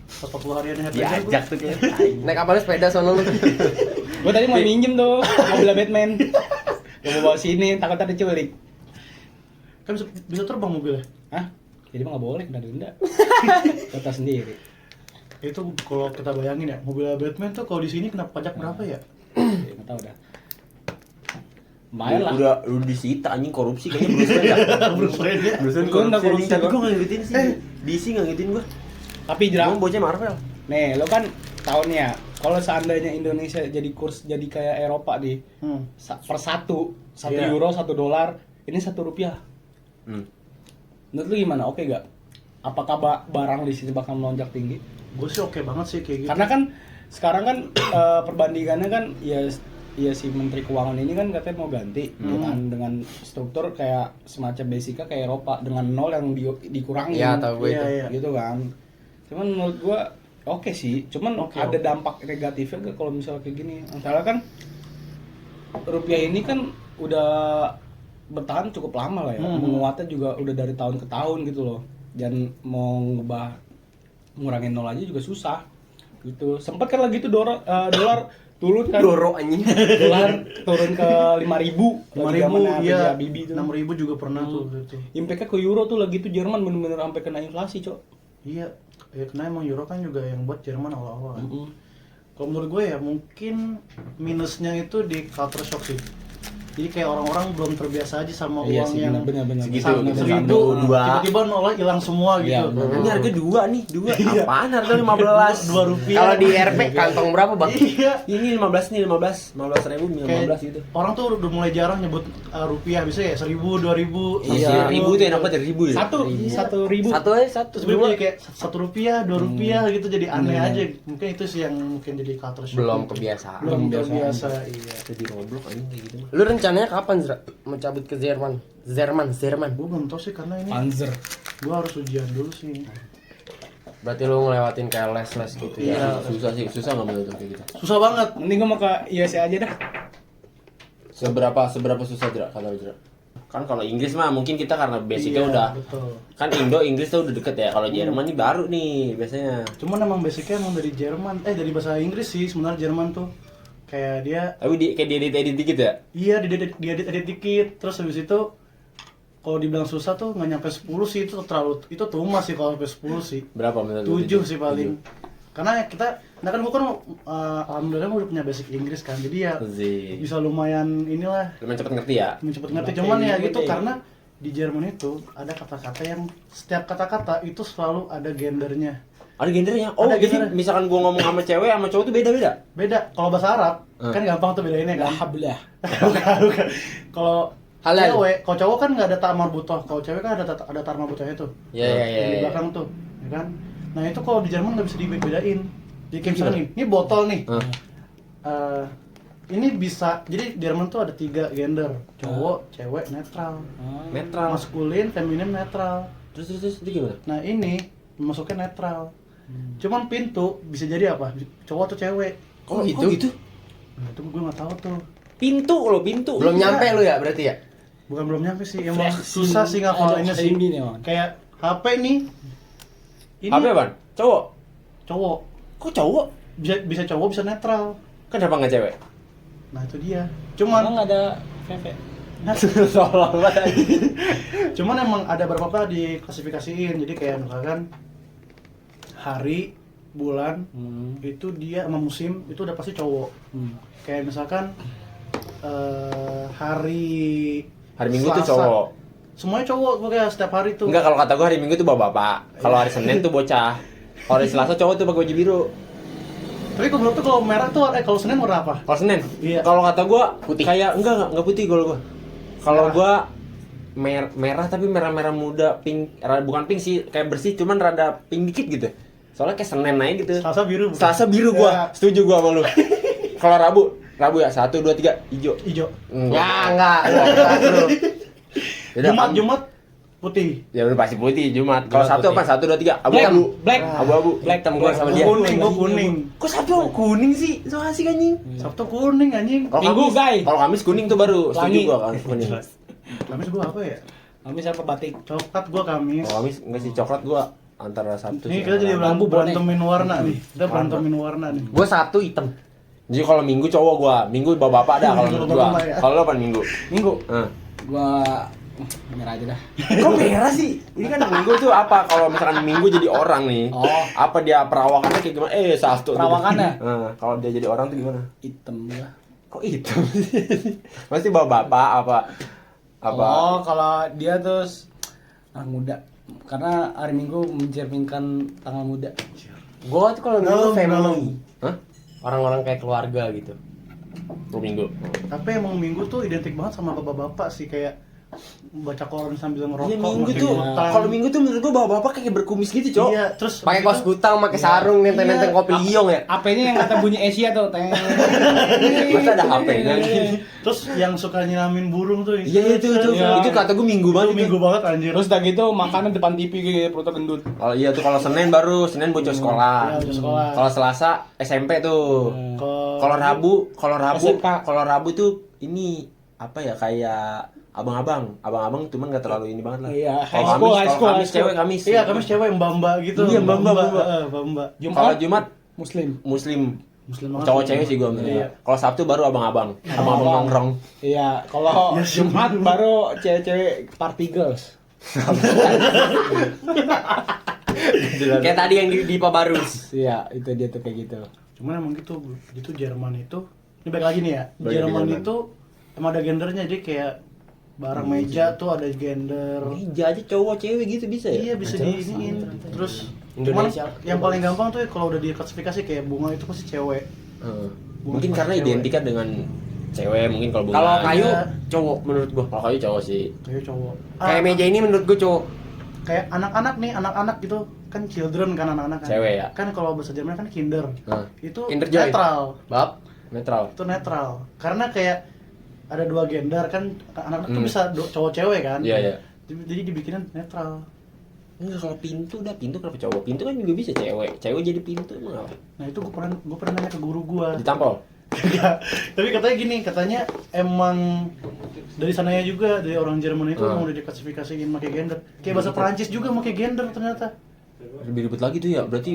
Pas 40 harian Heath Ledger gua. Diajak tuh kayak. Naik apalnya sepeda sono lu. Gua tadi mau minjem tuh mobil Batman. Gua mau bawa sini takut ada culik. Kan bisa terbang mobilnya. Hah? Jadi mah nggak boleh denda. Kota sendiri. Itu kalau kita bayangin ya, mobil Batman tuh kalau di sini kena pajak berapa ya? Nggak tahu dah. Main lah. Udah disita anjing korupsi kayaknya Bruce Wayne ya. Bruce Wayne ya. Bruce Wayne Gua nggak korupsi. korupsi, Tapi gua. gua enggak ngikutin sih. DC enggak ngikutin gua. Tapi jelas. Gua bocah Marvel. Nih, lo kan tahunnya kalau seandainya Indonesia jadi kurs jadi kayak Eropa nih, per satu Iya. euro, $1, ini Rp1. Menurut lu gimana? Oke gak? Apakah barang di sini bakal melonjak tinggi? Gue sih oke banget sih kayak gitu. Karena kan sekarang kan perbandingannya kan ya si Menteri Keuangan ini kan katanya mau ganti dengan struktur kayak semacam basicnya kayak Eropa dengan nol yang dikurangin. Iya, tahu gue itu. Iya, iya. Gitu kan. Cuman menurut gua oke sih, cuman Oke, ada oke. dampak negatifnya gak kalau misalnya kayak gini. Antara kan rupiah ini kan udah bertahan cukup lama lah ya. Menguatnya juga udah dari tahun ke tahun gitu loh. Dan mau ngurangin nol aja juga susah. Gitu. Sempat kan lagi tuh dolar turun kan. Doro anjing. Dolar turun ke 5.000. 5.000 iya. Bibi tuh. 6.000 juga pernah tuh gitu. Impact-nya ke euro tuh lagi tuh Jerman bener-bener sampai kena inflasi, Cok. Iya, ya karena emang Euro kan juga yang buat Jerman awal-awal. Kalau menurut gue ya mungkin minusnya itu di culture shock sih. Jadi kayak orang-orang belum terbiasa aja sama Iya uang sih, yang benar-benar. segitu, sama gitu. 1.000, Dua. tiba-tiba nolnya hilang semua Iya, gitu. benar. Ini harga 2 nih, 2. Iya. Apaan harga 15? 2 rupiah. Kalau di RP kantong berapa, Bang? Iya. Ini 15 nih, 15.000, 15 gitu. Orang tuh udah mulai jarang nyebut rupiah, bisa ya 1.000, 2.000. Iya, ribu tuh enak banget ya, ribu ya. Satu ribu. Satu aja, satu. Terus sebenarnya kayak 1 rupiah, 2 rupiah gitu jadi aneh aja. Mungkin itu sih yang mungkin jadi culture shock. Belum kebiasaan. Belum Kebiasaan. terbiasa, iya. Jadi Roblox anjing kayak gitu mah. Lu rencananya kapan, Zra? Mau cabut ke Jerman? Jerman. Gue belum tau sih karena ini Panzer. gue harus ujian dulu sih. Berarti lu ngelewatin kayak les-les gitu ya. Iya. Susah sih, susah nggak menurut kayak gitu. Susah banget. Mending gua mau ke ISA aja dah. Seberapa susah Jera kata lu Jera? Kan kalau Inggris mah mungkin kita karena basicnya Iya, udah betul. kan Inggris tuh udah deket ya. Kalau Jerman nih baru nih biasanya. Cuman emang basicnya emang dari Jerman, dari bahasa Inggris sih sebenarnya Jerman tuh. Kayak dia, Tapi kayak diedit dikit ya. iya dia edit dikit, terus habis itu kalau dibilang susah tuh nggak nyampe 10 sih, itu too much sih kalau sampai 10 sih. Berapa menurut lu? 7 sih paling. Karena nah kan gue kan alhamdulillah udah punya basic Inggris kan, jadi ya Zik. bisa lumayan inilah Lumayan cepet ngerti ya. cepet ngerti. Cuman ya gitu karena di Jerman itu ada kata-kata yang setiap kata-kata itu selalu ada gendernya. Ada gendernya. Oh, Ada jadi gendernya. misalkan gua ngomong sama cewek sama cowok tuh beda-beda. Beda. Kalau bahasa Arab kan gampang tuh bedainnya kan. Alhamdulillah. Bukan. Kalau Halal. cewek, kalau cowok kan nggak ada tar marbutoh, kalau cewek kan ada tar marbutohnya tuh. Iya, iya, iya, Yang di iya. belakang tuh, ya kan? Nah itu kalau di Jerman nggak bisa dibedain. Jadi kayak misalnya nih, ini botol nih. Ini bisa, jadi di Jerman tuh ada 3 gender, cowok, cewek, netral. Netral. Maskulin, feminin, netral. Terus itu gimana? Nah ini masuknya netral. Cuman pintu bisa jadi apa? Cowok atau cewek. Oh gitu? Nah, itu gue nggak tahu tuh. Pintu. Belum nyampe lu ya berarti ya? Bukan belum nyampe sih, emang susah sih ngapalinnya sih. Kayak HP nih. Ini HP apaan? Cowok? cowok. Kok cowok? Bisa cowok, bisa netral. Kenapa nggak cewek? Nah itu dia. Cuman ada VV. Cuman emang ada beberapa diklasifikasiin. Jadi kayak misalkan hari, bulan, itu dia sama musim itu udah pasti cowok. Kayak misalkan hari Minggu tuh Selasa. cowok. Semuanya cowok pokoknya setiap hari tuh. Enggak, kalau kata gua hari Minggu tuh bapak-bapak. Kalau hari Senin tuh bocah. Kalau hari Selasa cowok tuh pakai baju biru. Tapi kalau menurut tuh kalau merah tuh kalau Senin warna apa? Kalau Senin? Iya. Kalau kata gua Putih. kayak enggak putih kalau gua. Kalau Merah. gua merah tapi merah-merah muda, pink, bukan pink sih, kayak bersih cuman rada pink dikit gitu. Soalnya kayak Senin aja gitu. Selasa biru. bukan? Selasa biru gua. Ya, Setuju gua sama lu. Kalau Rabu ya 1 2 3 hijau. hijau. Enggak. Yaudah, Jumat putih. Ya udah pasti putih Jumat. Kalau Jumat Sabtu putih. apa? 1 2 3 abu-abu. Black. Abu-abu. Hitam gua sama dia. Gua kuning. Kok Sabtu kuning sih? So asik anjing. Sabtu kuning anjing. Kalau Minggu, Kamis- guys. Kalau Kamis kuning tuh baru setuju Pelangi. gua kan kuning. Kamis gua apa ya? Kami siapa batik? Coklat gua Kamis. Kalau Kamis enggak sih coklat gua antara Sabtu Nih sih. kita jadi antara- Lampu bonek. berantemin warna nih. Kita berantemin warna nih. Gua Sabtu hitam. Jadi kalau Minggu cowok gua, Minggu bapak-bapak dah kalau menurut gua. Bapak-bapak ya. Kalau lo apa Minggu? Minggu. Gua merah aja dah. Kok merah sih? Ini kan Minggu tuh apa? Kalau misalkan Minggu jadi orang nih. Oh. Apa dia perawakannya kayak gimana? Sabtu. tuh. Perawakannya? Kalau dia jadi orang tuh gimana? Hitam gua. Kok hitam sih? Pasti bapak-bapak apa? Oh, kalau dia terus anak muda. Karena hari Minggu mencerminkan tanggal muda. Gua tuh kalau Dalam. dulu family. Hah? Orang-orang kayak keluarga gitu. Oh, Minggu. Tapi emang Minggu tuh identik banget sama bapak-bapak sih, kayak baca koran sambil ngerokok. Iya Minggu makin tuh. utang. Kalau Minggu tuh menurut gua bapak-bapak kayak berkumis gitu, Cok. Iya, terus Pakai habis kaos itu- kutang, pakai sarung, nenteng-nenteng kopi liong ya. AP-nya yang kata bunyi Asia tuh, teng. Masa ada HP lagi? Terus yang suka nyiramin burung tuh. Iya itu. Iya. Itu kata gua Minggu Itu banget. Minggu banget anjir. Terus udah gitu makanan depan TV kayak perutnya gendut. Kalau iya tuh kalau Senin baru Senin bocah sekolah. Iya, bocah sekolah. Kalau Selasa SMP tuh. Kalau Rabu SMK. kalau Rabu tuh ini apa ya kayak abang-abang cuman nggak terlalu ini banget lah. Iya, Kalau high school, Kamis high school. cewek Kamis. Iya, Kamis cewek mbak-mbak gitu. Iya, mbak-mbak. Mbak-mbak. Kalau Jumat Muslim. Muslim. Muslim banget. Cowok cewek sih gua menurut. Iya. Kalau Sabtu baru abang-abang. Abang-abang nongkrong. Iya, kalau Jumat baru cewek-cewek party girls. Kayak tadi yang di Pabarus. Iya, itu dia tuh kayak gitu. Cuman emang gitu, itu Jerman itu. Ini balik lagi nih ya. Balik ke Jerman Jerman. itu emang ada gendernya, jadi kayak barang meja tuh ada gender. Meja aja cowok cewek gitu bisa ya? Iya bisa diiniin. Terus Indonesia. cuman yang paling gampang tuh kalau udah diklasifikasi kayak bunga itu pasti cewek. Mungkin karena Cewek. identikan dengan cewek mungkin kalau bunga. Kalau kayu Iya. cowok menurut gua. Kalau kayu cowok sih. Kayak cowok. Kayak meja ini menurut gua cowok. Kayak anak-anak nih, anak-anak gitu kan children kan anak-anak kan. Cewek ya? Kan kalau bahasa Jerman kan kinder. Itu Kinderjoy. netral. Bab. Netral. Itu netral. Karena kayak ada 2 gender kan anak-anak tuh bisa cowok cewek kan. Iya, iya. Jadi dibikinin netral. Enggak, kalau pintu kenapa cowok? Pintu kan juga bisa cewek. Cewek jadi pintu emang apa? Nah, itu gue pernah nanya ke guru gua. Ditampol. Enggak. Tapi katanya gini, katanya emang dari sananya juga dari orang Jerman itu mau udah diklasifikasiin pakai gender. Kayak bahasa Perancis juga pakai gender ternyata. Lebih ribet lagi tuh ya. Berarti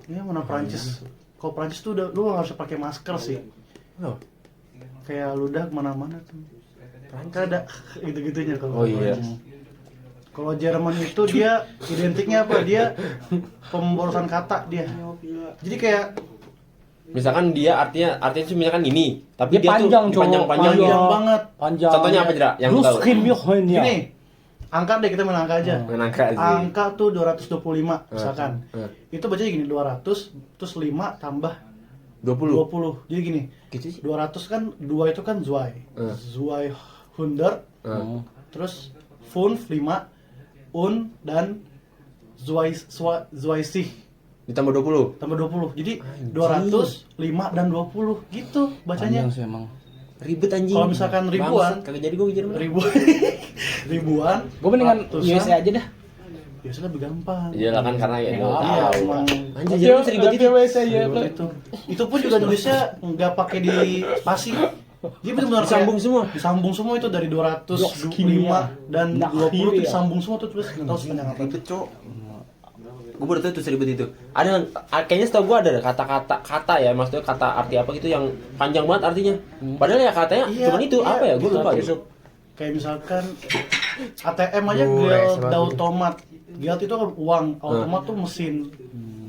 Iya, mana Perancis. Kalau Perancis tuh udah lu harus pakai masker sih. oh, Kayak ludah kemana-mana tuh. Kan ada gitu-gitunya kalau Oh, iya. Perancis. Kalau Jerman itu dia identiknya apa? Dia pemborosan kata dia. Jadi kayak misalkan dia artinya tuh misalkan ini, tapi Dia dia, panjang, tuh cowok. panjang. panjang banget. Panjang. Contohnya apa Jera? Yang lu tahu? ya. Gini, angka deh kita main angka aja. Main angka sih. Angka tuh 225 misalkan. Itu bacanya gini, 200 terus 5 tambah 20. 20. Jadi gini, Gitu sih. 200 kan 2 itu kan zwei. Eh. Zwei 100 Terus Funf 5, Un dan Zuaisih Ditambah 20. tambah 20. Jadi 200, 5 dan 20 gitu bacanya. Panjang sih emang. Ribet anjing. Kalau misalkan ribuan, Bangsat, kagak jadi gue Jerman. ribuan. Gue mendingan ratusan. USA aja dah. Biasanya lebih gampang. Iya lah kan karena ya Iya, gue Iya, tahu. emang Anjing Jerman seribet itu. USA ya. ribet itu pun juga nulisnya nggak pakai di spasi. Dia benar-benar Disambung semua. Disambung semua itu dari 200, Blok 5 kimia. dan Nah, 20 tuh iya. disambung semua tuh terus nggak tahu sepanjang apa. Ribet, Cok. Gue baru tahu tuh seribet itu. Ada kayaknya setahu gue ada kata ya, maksudnya kata arti apa gitu yang panjang banget artinya. Padahal ya katanya Iya, cuman itu iya, apa ya? Gue iya, lupa iya. gitu. Kayak misalkan ATM aja Oh, Geld sebagus. automat. Geld itu kan uang, automat tuh mesin.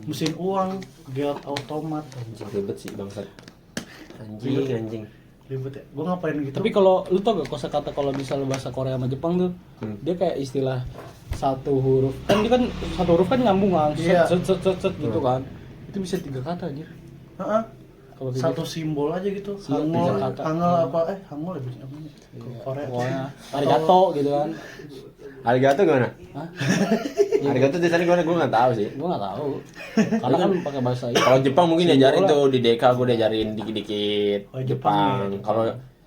Mesin uang, Geld automat. Anjing ribet sih bangsat. Anjing. Ribet ya. Gue ngapain gitu? Tapi kalau lu tau gak kosakata kalau misalnya bahasa Korea sama Jepang tuh, dia kayak istilah satu huruf. Kan dia kan satu huruf kan nyambung kan, Iya. set gitu kan. Itu bisa 3 kata aja. Heeh. Kalau kayak Satu simbol aja gitu. Iya, Hangul, tiga kata. hangul apa? Hangul ya biasanya apa nih? Korea. pokoknya arigato gitu kan. Arigato gimana? Hah? Arigato tulisannya gimana? Gue nggak tahu sih. Gua enggak tahu. Karena kan pakai bahasa itu. Kalau Jepang mungkin Simbol diajarin lah. tuh di DK gue diajarin dikit-dikit Oh, Jepang Jepang. ya. Kalau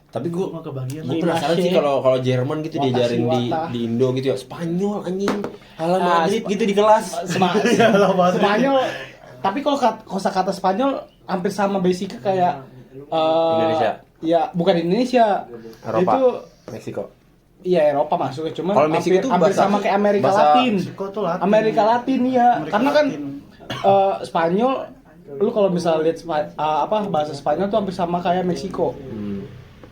tapi gue Gue kebagian. gue penasaran sih kalau Jerman gitu Watashi diajarin wata. di Indo gitu ya. Spanyol anjing. Hala Ah, Madrid gitu di kelas. Iya, lah, Madrid. Spanyol. Tapi kalau kosakata Spanyol hampir sama basicnya kayak Indonesia. Ya, bukan Indonesia. Eropa. Itu Meksiko. iya Eropa masuknya, cuman Kalau Meksiko hampir, tuh hampir bahasa- sama kayak Amerika bahasa- Latin. Meksiko tuh Latin. Amerika Latin iya. Amerika Karena kan Latin. Spanyol lu kalau misalnya lihat bahasa Spanyol tuh hampir sama kayak Meksiko.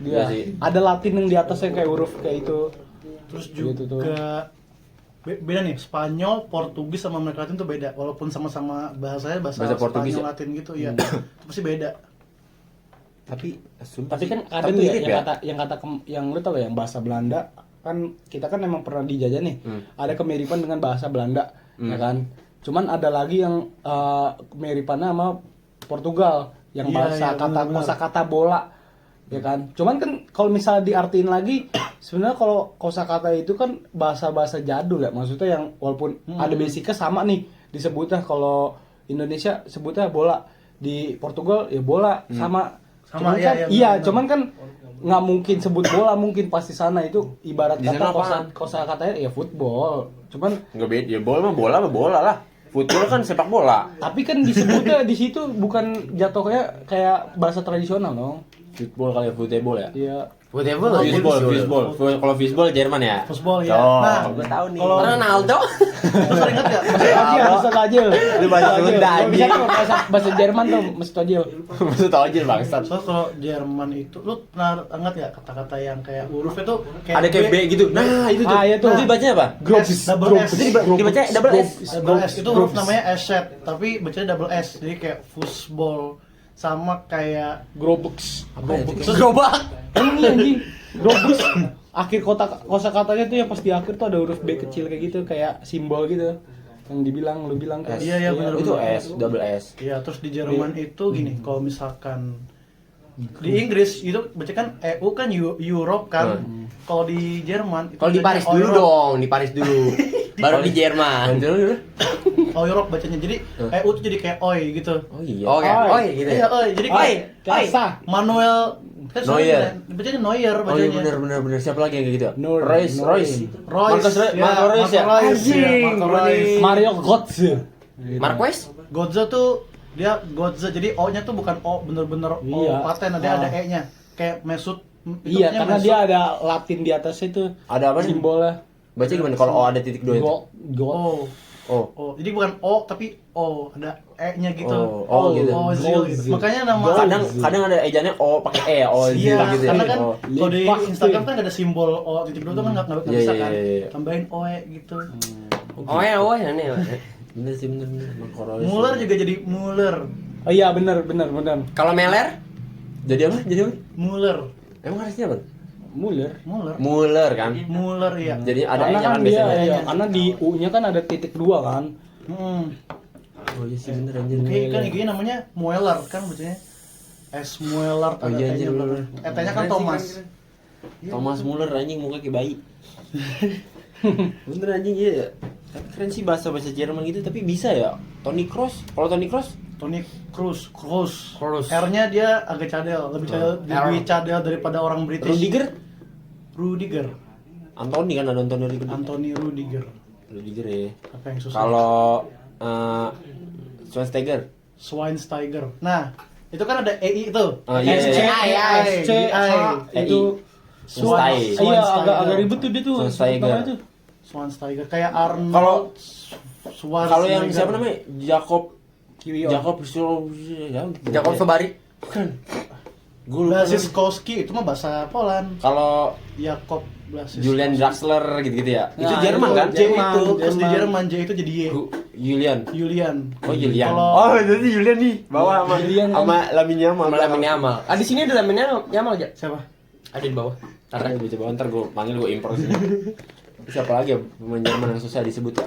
Iya Dia sih. ada Latin yang di atasnya kayak huruf kayak itu. Terus Gitu tuh. juga beda nih, Spanyol, Portugis sama Amerika Latin tuh beda. Walaupun sama-sama bahasanya bahasa Portugis Spanyol ya? Latin gitu ya. Itu pasti beda. Tapi kan ada tuh ya, yang lu tau gak yang bahasa Belanda kan kita kan emang pernah dijajah nih. Ada kemiripan dengan bahasa Belanda, ya kan? Cuman ada lagi yang kemiripannya sama Portugal yang Iya, bahasa iya, benar-benar. kosakata bola. Ya kan? Cuman kan kalau misalnya diartiin lagi sebenarnya kalau kosakata itu kan bahasa-bahasa jadul ya. Maksudnya yang walaupun ada basicnya sama nih disebutnya, kalau Indonesia sebutnya bola, di Portugal ya bola sama. Sama, Cuman iya, kan, iya, iya, benar. cuman kan nggak mungkin sebut bola, mungkin pasti sana itu ibarat Di sana apaan? kosa katanya ya football. Cuman Enggak beda. Ya bola mah bola lah. Football kan sepak bola. tapi kan disebutnya di situ bukan jatuhnya kayak bahasa tradisional dong. Football kali ya, football ya. Iya. Whatever lah. Fishball. Kalau fishball Jerman ya. Football ya. Oh, Nah, gue tahu nih. kalau Ronaldo. lu sering ingat gak? Bisa tajil. Lu bahasa Sunda, anjing. Bisa tuh bahasa Jerman tuh mesti tajil. Maksud tau aja bangsat. So kalau Jerman itu lu pernah ingat ya kata-kata yang kayak hurufnya tuh Ada kayak B gitu. Nah, itu tuh. Ah, iya tuh. Itu dibacanya apa? S, double S. Itu dibacanya double S. Double S itu huruf namanya S-set, tapi bacanya double S. Jadi kayak football sama kayak Grobux. Apa ya itu? Terus Gerobak. Ini anjing. Grobux. Akhir kosa katanya tuh yang pas di akhir tuh ada huruf B kecil kayak gitu, kayak simbol gitu. Yang lu bilang kan. Iya, iya, benar. Itu S, double S. ya, terus di Jerman itu gini, kalau misalkan di Inggris itu baca kan EU kan Europe kan. Kalau di Jerman itu Kalau di bacanya Paris dulu Europe. dong, di Paris dulu. Baru di Jerman. Oh, Europe bacanya. Jadi EU tuh jadi kayak oi gitu. Oh iya. Oke, Oi. oi gitu ya. Iya, oi. Jadi Oi, kayak Kasa. Manuel kan Neuer. bacanya Neuer Oh iya bacanya. benar. Siapa lagi yang kayak gitu? Neuer. Royce. Royce, Marcus ya, Marco Royce ya. Marco Reus, Anjing, ya, Marco Reus. Mario Götze. Marquez? Godza tuh dia Godza, jadi O-nya tuh bukan O bener-bener O Iya. paten, ada Ah. E-nya. Kayak Mesut. itu Iya, namanya karena Mesut. dia ada Latin di atasnya itu. Ada apa nih? Simbolnya. Baca gimana kalau O ada titik 2 itu? Go. O. Oh. O. Jadi bukan O tapi O, ada E-nya gitu. Oh, gitu. Ozil gitu. Makanya nama Kadang ada ejanya O pakai E, O iya, gitu ya. karena kan Oh. kalau di Lipak Instagram tuh. kan ada simbol O titik dua tuh kan nggak Iya, bisa iya, kan. iya. Tambahin OE gitu. Oh ya, aneh. Bener sih bener. Marco Royce. Muller juga jadi Muller. Oh iya benar. Kalau Meler? Jadi apa? Muller. Emang harusnya apa? Muller. Muller kan. Muller ya. Jadi ada Karena E-nya kan kan dia biasanya. iya, karena di U-nya kan ada titik 2 kan. Oh iya sih bener anjir. Oke, kan IG namanya Mueller kan bacanya. S Mueller Oh iya, anjir, bener. E-nya kan Thomas. Thomas Muller anjing muka kayak bayi. Bener anjing iya. Tapi keren sih bahasa Jerman gitu tapi bisa ya. Toni Kroos. Kalau Toni Kroos Toni Kroos. Kroos. R-nya dia agak cadel, lebih cadel daripada orang British. Rudiger. Anthony kan ada Anthony Rudiger. Anthony Rudiger. Rudiger ya. Apa yang susah? Kalau Schweinsteiger. Nah, itu kan ada EI itu. Oh, iya, iya. Itu Schweinsteiger. Iya, agak ribet tuh dia tuh. Schweinsteiger. Schweinsteiger kayak Arnold. Kalau yang siapa namanya? Jakob Jakob Sobari. Bukan. Gue lupa. Blasiskowski itu mah bahasa Poland. Kalau Jakob Blasiskowski. Julian Draxler gitu-gitu ya. Itu Nah, Jerman itu kan? J itu, terus di Jerman J itu jadi Y. Julian. Julian. Oh, jadi Julian nih. Bawa sama Julian kan? sama Lamine Yamal. Lamine Yamal. Ah di sini ada Lamine Yamal aja. Siapa? Ada di bawah. Karena gue coba ntar gue panggil gue impor sih. Siapa lagi ya pemain Jerman yang susah disebut ya?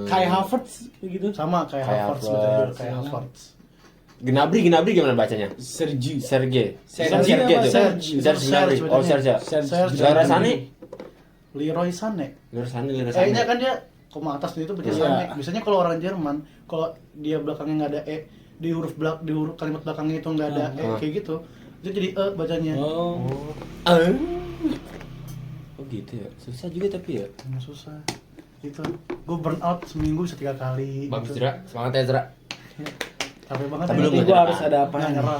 Kai Havertz gitu. Sama kayak Kayak Havertz, Havertz. betul, kayak Havertz. Gnabry gimana bacanya? Sergi. Serge Serge tuh. Serge. Serge Gnabry. Oh, Serge. Serge. Leroy Sané. Leroy Sané. Leroy Sané. E-nya kan dia koma atas itu baca Iya. Sané. Biasanya kalau orang Jerman, kalau dia belakangnya nggak ada E, di huruf kalimat belakangnya itu nggak ada E kayak gitu, itu jadi E bacanya. Oh. Oh gitu ya. Susah juga tapi ya. Susah. Itu gue burn out seminggu bisa 3 kali. Bagus gitu. Zra, semangat ya Zra. Capek banget. Tapi ya. lu Nanti nggak gua nyerah. harus ada apa? Nggak nyerah.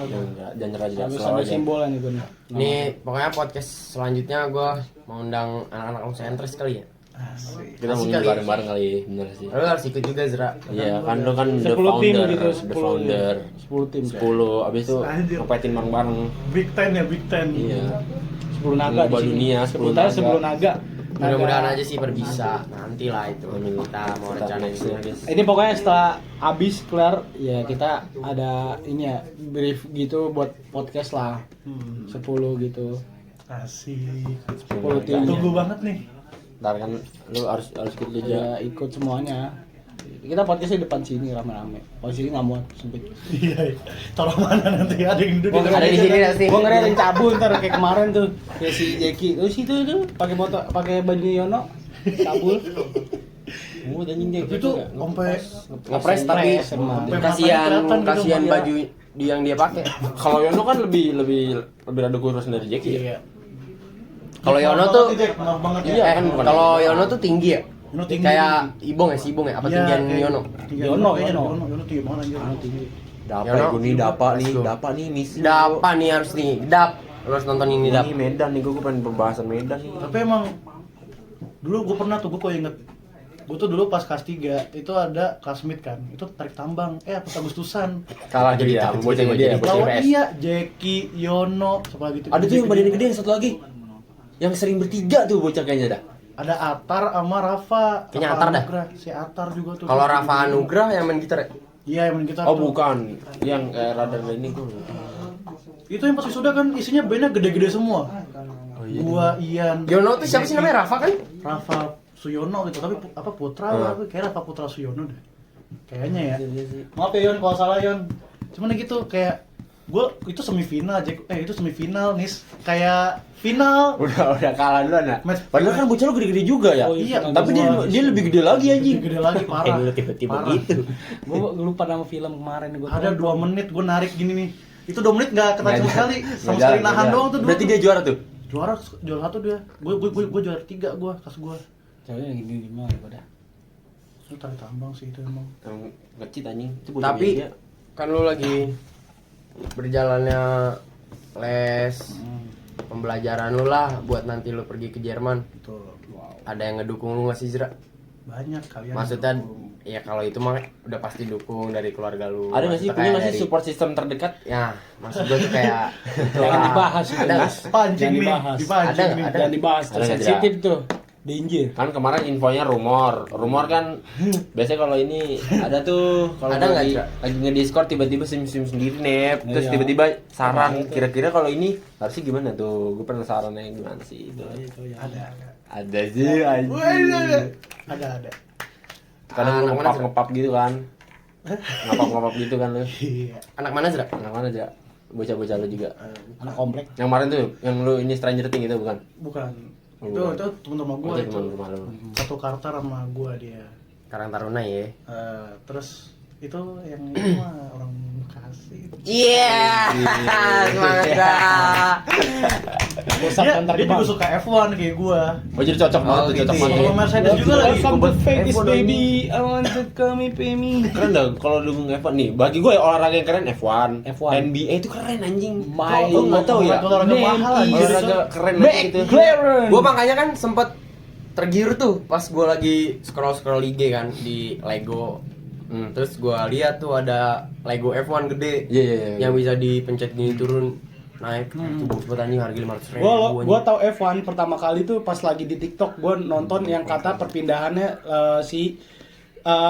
Jangan nyerah juga. Harus Selalu ada aja. simbolan itu nih. Nih, pokoknya podcast selanjutnya gue mau undang anak-anak konsentris kali ya. Asik. Kita mau Asik kali ya. bareng-bareng kali, bener sih. Lu harus ikut juga Zra. Iya, kan lu kan the 10 tim founder, gitu, the founder. 10 tim. 10, abis itu Anjir. ngepetin bareng-bareng. Big Ten ya, Big Ten. Iya. 10 naga Mengubah di sini. dunia, 10 Sebutnya naga. 10 naga. Mudah-mudahan aja sih berbisa. Nanti lah itu. Amin. Kita mau Tetap rencanain nextnya, dulu. guys. Ini pokoknya setelah habis kelar ya kita ada ini ya brief gitu buat podcast lah. 10 gitu. Asik. 10 tim. Tunggu banget nih. Ntar kan lu harus ikut juga. Ya ikut semuanya. Kita podcastnya di depan sini rame-rame. Oh sini nggak muat sempit. Iya. Taruh mana nanti ada yang duduk. Ada di sini nanti. Gua ngeri ada yang cabul ntar kayak kemarin tuh kayak si Jeki. Terus itu pakai baju Yono cabul. Mood anjing dia. Itu sampai Ngepres tapi emang. kasihan Kelihatan gitu, kasihan iya. baju yang dia pakai. Kalau Yono kan lebih rada kurus dari Jeki ya. Iya. Kalau Yono tuh maaf banget ya. Iya, kan bukan. kalau Yono tuh tinggi ya. Yono tinggi. Kayak Ibong ya, si Ibong ya. Apa Iya, tinggian kayak- Yono? tinggian Yono, kayaknya Yono. Yono tinggi banget anjir. Tinggi. Dapa Yono. gue nih, Let's go. dapa nih misi. Dapa nih harus nih. Dap. Lu harus nonton ini Dap. Ini Medan nih, gue pengen pembahasan Medan nih. Tapi emang dulu gue pernah tuh, gue kok inget, gue tuh dulu pas kelas 3 itu ada classmate kan, itu tarik tambang, apa Agustusan. Kalah jadi ya, bocah dia, bocah Lawan PS. iya, Jeki, Yono, siapa lagi tuh? Ada tuh yang badannya gede, yang satu lagi. Yang sering bertiga tuh bocah kayaknya dah. Ada Atar sama Rafa. Kayaknya Rafa Atar dah. Anugrah. Si Atar juga tuh. Kalau Rafa Anugrah yang main gitar ya? Iya, yang main gitar Oh tuh. bukan, yang radar ini gue. Itu yang pas wisuda kan isinya bandnya gede-gede semua. iya. Gua, Ian. Yono tuh siapa sih namanya? Rafa kan? Rafa Suyono gitu, tapi apa Putra apa? Kayak Rafa Putra Suyono deh. Kayaknya ya. Maaf ya Yon kalau salah Yon. Cuman gitu kayak gua itu semifinal aja. Itu semifinal nih. Kayak final. Udah kalah duluan ya. Match- Padahal kan bocah lu gede-gede juga ya. Oh, iya, Tapi gua- dia lebih gede lagi anjing. Gede lagi parah. Lu tiba-tiba Parah. gitu. Gua lupa nama film kemarin gua. Ada 2 menit gua narik gini nih. Itu 2 menit enggak kena sama sekali. Sama Nggak sekali jalan, nahan nggak doang jalan. tuh. dulu Berarti tuh. dia juara tuh. juara 1 dia. Gua juara 3 gua, kelas gua. Ceweknya gini gimana gua dah. Itu tarik tambang sih itu emang. Emang ngecit anjing. Itu bocah Tapi dia. kan lu lagi berjalannya les pembelajaran lu lah buat nanti lu pergi ke Jerman. Betul. Ada yang ngedukung lu nggak sih Zra? Banyak kalian. Maksudnya ya kalau itu mah udah pasti dukung dari keluarga lu. Ada nggak sih, Maksudnya punya kayak nggak sih dari- support system terdekat? Ya, maksud gua tuh kayak Jangan dibahas itu. Ada nggak? pancing Jangan nih, dibahas. dipancing Ada nggak? nih. Ada. Jangan dibahas, Ada nggak, sensitif tuh. Danger. Kan kemarin infonya rumor kan biasanya kalau ini ada tuh kalau Ada nggak, lagi, Cak? lagi nge-discord tiba-tiba sim sendiri nep terus Iya. tiba-tiba saran kira-kira kalau ini harusnya gimana tuh, gue penasaran yang gimana sih itu. Ada sih anjing. Ada. Kadang Anak mana, ngepap gitu kan, ngepap gitu kan lu. Iya. anak mana Zra? Anak mana aja bocah-bocah lu juga. Anak komplek. Yang kemarin tuh, yang lu ini Stranger Things itu bukan? Bukan. Oh, itu bukan. itu teman-teman gua Oh, itu itu. teman rumah lu. Satu karakter sama gua dia. Karang Taruna ya. Terus itu yang itu mah orang Bekasi. Iya. Semangat dah. Bosan antar Dia juga suka F1 kayak gua. Oh jadi cocok banget tuh, gitu cocok ya. banget. Kalau Ya. Mercedes juga lagi. Welcome to Vegas F1 baby. I want to come pay me. Keren dong kalau dukung F1 nih. Bagi gue olahraga yang keren F1. F1. NBA itu keren anjing. My- Lu enggak tahu ya. Olahraga mahal aja. Olahraga keren aja gitu. McLaren. Gua makanya kan sempet tergiur tuh pas gua lagi scroll IG kan di Lego. Terus gua lihat tuh ada Lego F1 gede. Iya. Yang bisa dipencet gini turun naik. Itu bagus banget anjing, harga 500.000. Gua tau F1 pertama kali tuh pas lagi di TikTok gua nonton yang kata perpindahannya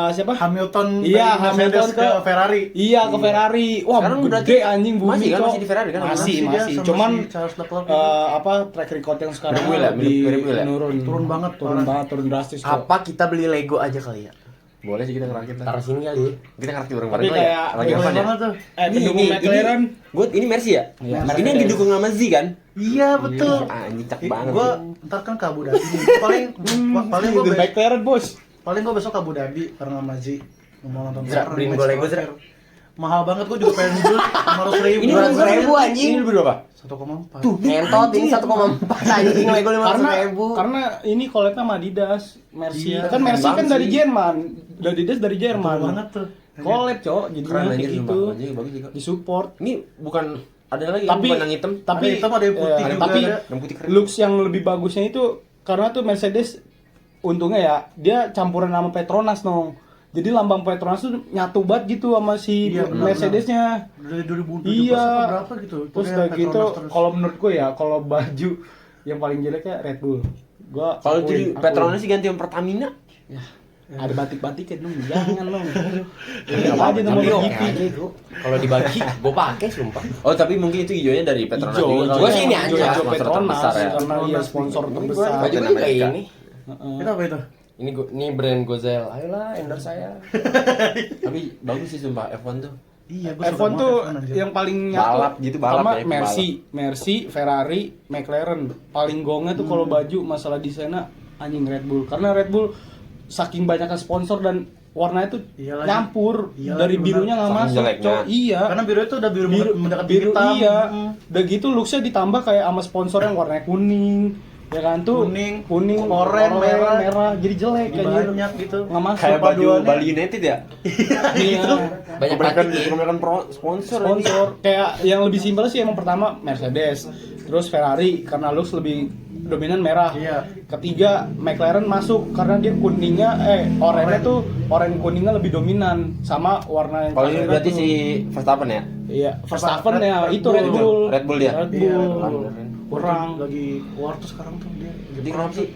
siapa? Hamilton Iya, dari Mercedes Hamilton ke Ferrari. Iya, ke Ferrari. Wah, Sekarang gede berarti anjing bumi, masih kan, Cok. masih di Ferrari kan? Masih. dia sama Cuman si Charles Leclerc apa track record yang sekarang Mirip Will ya? Mirip Will ya? turun banget, turun parah. banget, turun drastis. Cok. Apa kita beli Lego aja kali ya? Boleh sih kita ngerakit lah. Taruh sini kali ya. Kita ngerakit Tapi bareng-bareng lah ya. kayak Lagi Boleh apa ya? banget tuh. pendukung McLaren. Ini Mercy ya? Iya, Ini yang Mercedes. didukung sama Z kan? Iya betul. Anjing cak banget. Gua ntar kan ke Abu Dhabi. paling gua The McLaren bos. paling gua besok ke Abu Dhabi bareng sama Zi. Mau nonton Zra, bareng, beliin match gua Lego, terakhir. Zra. Mahal banget, gua juga pengen beli 500.000. Ini 500.000 anjing. Ini berapa? 1,4. Ngentot ini 1,4 anjing Lego 500.000. Karena ini collabnya sama Adidas, Mercy. Iya, Kan Mercy keren kan banget dari sih. Jerman. Adidas dari Jerman. Betul banget tuh. Collab, Cok. Jadinya Keren kayak anjir gitu. sumpah. Anjing bagus juga. Disupport. Ini bukan ada lagi Tapi bukan yang hitam. tapi Ada hitam, ada yang putih eh, juga tapi ada. Yang putih keren. looks yang lebih bagusnya itu karena tuh Mercedes untungnya ya dia campuran sama Petronas nong. Jadi lambang Petronas tuh nyatu banget gitu sama si Iya, benar, Mercedesnya. Dari 2017 Iya. atau berapa gitu. Terus Pokoknya kayak gitu Petronas terus. kalau menurut gue ya kalau baju yang paling jeleknya Red Bull. Gua Kalau akuin, jadi akuin. Petronas sih ganti sama Pertamina. Ada batik-batiknya dong, jangan dong. Ini Lihat apa? aja nomor Tapi oke GP. aja bro. Kalau dibagi gua pakai sumpah. Oh tapi mungkin itu hijaunya dari Petronas Hijau, juga. Gua sih ini hijau, aja, hijau sponsor Petronas terbesar ya. karena dia sponsor terbesar. Baju Captain gue kayak America. ini. Itu apa itu? Ini brand Gozel. Ayolah endorse saya. Tapi bagus sih sumpah F1 tuh. Iya, gua suka F1 banget tuh F1 anjir. yang paling nyatu Balap gitu, balap sama ya, Mercy, Ferrari, McLaren. Paling gongnya tuh kalau baju masalah desainnya anjing Red Bull. Karena Red Bull saking banyaknya sponsor dan warnanya tuh Iyalah, nyampur iyalah, dari bener. birunya nggak Saking masuk. jeleknya. Cok. Iya. Karena biru itu udah biru, mendekati biru hitam. iya. Udah gitu looksnya ditambah kayak sama sponsor yang warnanya kuning. Ya kan tuh Kuning, kuning, oranye, merah. jadi jelek anjir. Banyak gitu. Nggak masuk Kayak baju paduannya. Bali United ya. Iya. Banyak Kebanyakan batik. kebanyakan sponsor ini. Sponsor kayak yang lebih simpel sih emang pertama Mercedes, terus Ferrari karena looks lebih dominan merah. Iya. Ketiga McLaren masuk karena dia kuningnya oranye tuh oranye kuningnya lebih dominan sama warna yang Kalau ini terakhir berarti tuh. si Verstappen ya. Iya, Verstappen ya Red itu Red Bull. Bull. Red Bull dia? Red Iya, Bull. Red Bull. Kurang. Lagi war tuh sekarang tuh dia. Jadi kenapa sih?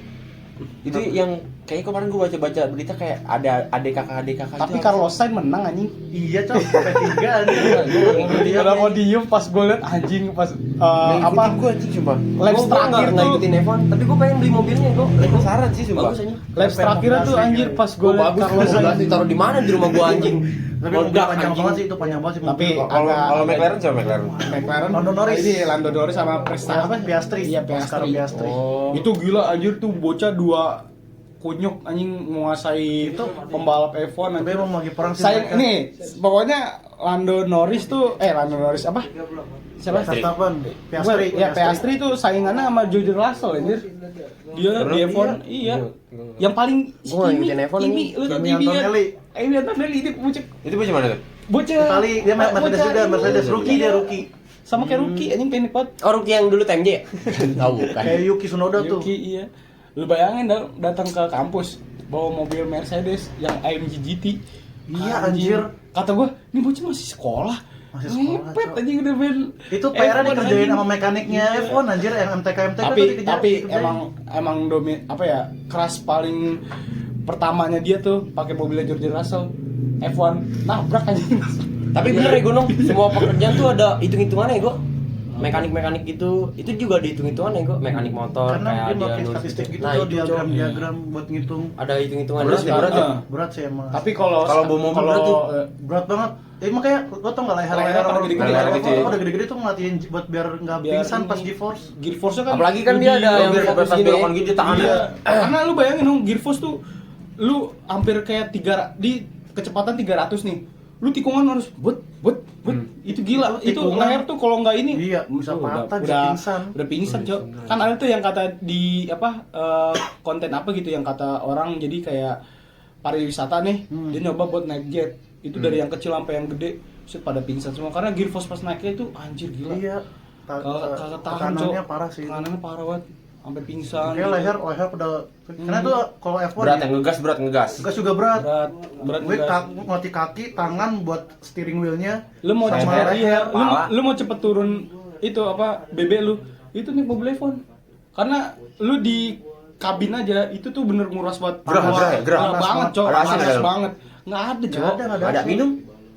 Itu yang kayak kemarin gue baca berita kayak ada adik kakak Tapi itu Carlos Sainz menang anjing. Iya, Cok. Sampai 3 anjir. Iya. Udah mau diem pas gue liat anjing pas apa gue anjing sumpah. laps Gua terakhir nggak tuh ikutin F1, tapi gue pengen beli mobilnya gue. Penasaran sih sumpah. Bagus anjing. laps terakhirnya tuh anjir pas gue Gue liat bagus Carlos Carlos Sainz. ditaruh di mana di rumah gue anjing. Tapi mobil Meledak, panjang anjing. banget sih itu, panjang banget sih. Tapi mobil. Kalau McLaren siapa McLaren? McLaren Lando Norris. Ini Lando Norris sama Apa? Piastri. Iya, Oscar Piastri. Piastri. Oh. Itu gila anjir tuh bocah dua kunyuk anjing menguasai Itu pembalap F1 Tapi anjir. emang lagi perang sih. Sayang mereka. nih, pokoknya Lando Norris apa? Siapa? Verstappen, Piastri. Ya Piastri tuh saingannya sama George Russell anjir. Dia di F1 iya. Yang paling Gua nggak ngikutin F1 Kimi, ini. lu tau Kimi Kimi kan? Antonelli. Kimi Antonelli itu bocah Itu bocah mana tuh? bocah Itali, dia Mercedes bocah juga, ini. Mercedes rookie dia Iya. rookie. Sama kayak rookie anjing pendek banget. Oh Ruki yang dulu TMJ ya? Tahu bukan. Kayak Yuki Tsunoda tuh. Yuki iya. Lu bayangin datang ke kampus bawa mobil Mercedes yang AMG GT. Iya, anjir. Kata gua, ini bocah masih sekolah. Masih sekolah, Ngepet Cok. anjing udah main. Itu PR-nya F1 dikerjain anjing. sama mekaniknya F1 anjir, yang MTK Tapi emang apa ya, keras paling pertamanya dia tuh pakai mobilnya George Russell. F1 nabrak anjing. Tapi bener ya Gunung, semua pekerjaan tuh ada hitung-hitungannya ya gue. mekanik gitu itu juga dihitung-hitungan ya kok mekanik motor Karena dia kayak pakai nulis statistik gitu, Nah, tuh, itu, diagram buat ngitung. ada hitung-hitungan Berat ya, berat ya? Berat sih emang. Tapi kalau Kalau bawa mobil berat tuh. berat banget. Makanya lo tau nggak leher Leher gede-gede. Leher gitu ya. udah gede-gede tuh ngelatih buat biar nggak pingsan pas G-force. Gearforce kan Apalagi kan dia ada yang biar fokus pas gini. belokan gitu tangan Iya. ya. Karena lu bayangin dong Gearforce tuh lu hampir kayak di kecepatan 300 nih. Lu tikungan harus but. Itu gila. Itu Tikungan. leher tuh kalau nggak ini Iya, bisa patah, bisa udah pingsan. Udah pingsan, Cok. Kan ada tuh yang kata di konten apa gitu yang kata orang jadi kayak pariwisata nih, dia nyoba buat naik jet. Itu dari yang kecil sampai yang gede, set pada pingsan semua karena Gearforce pas naiknya itu anjir gila. Iya. Kagak tahan, Cok. Tekanannya parah sih. Tekanannya parah banget. Sampai pingsan. Kayak leher pada karena tuh kalau F1 Berat yang ngegas. gas juga berat. berat Gue berat. ngelatih kaki, tangan buat steering wheelnya. Lu mau sama cepet leher, lu mau cepet turun itu apa BB lu itu nih mobil iPhone karena lu di kabin aja itu tuh bener nguras buat Gerah. Panas banget, Cok. Ada AC nggak Panas dalam? banget. Nggak ada, Cok. Ada minum?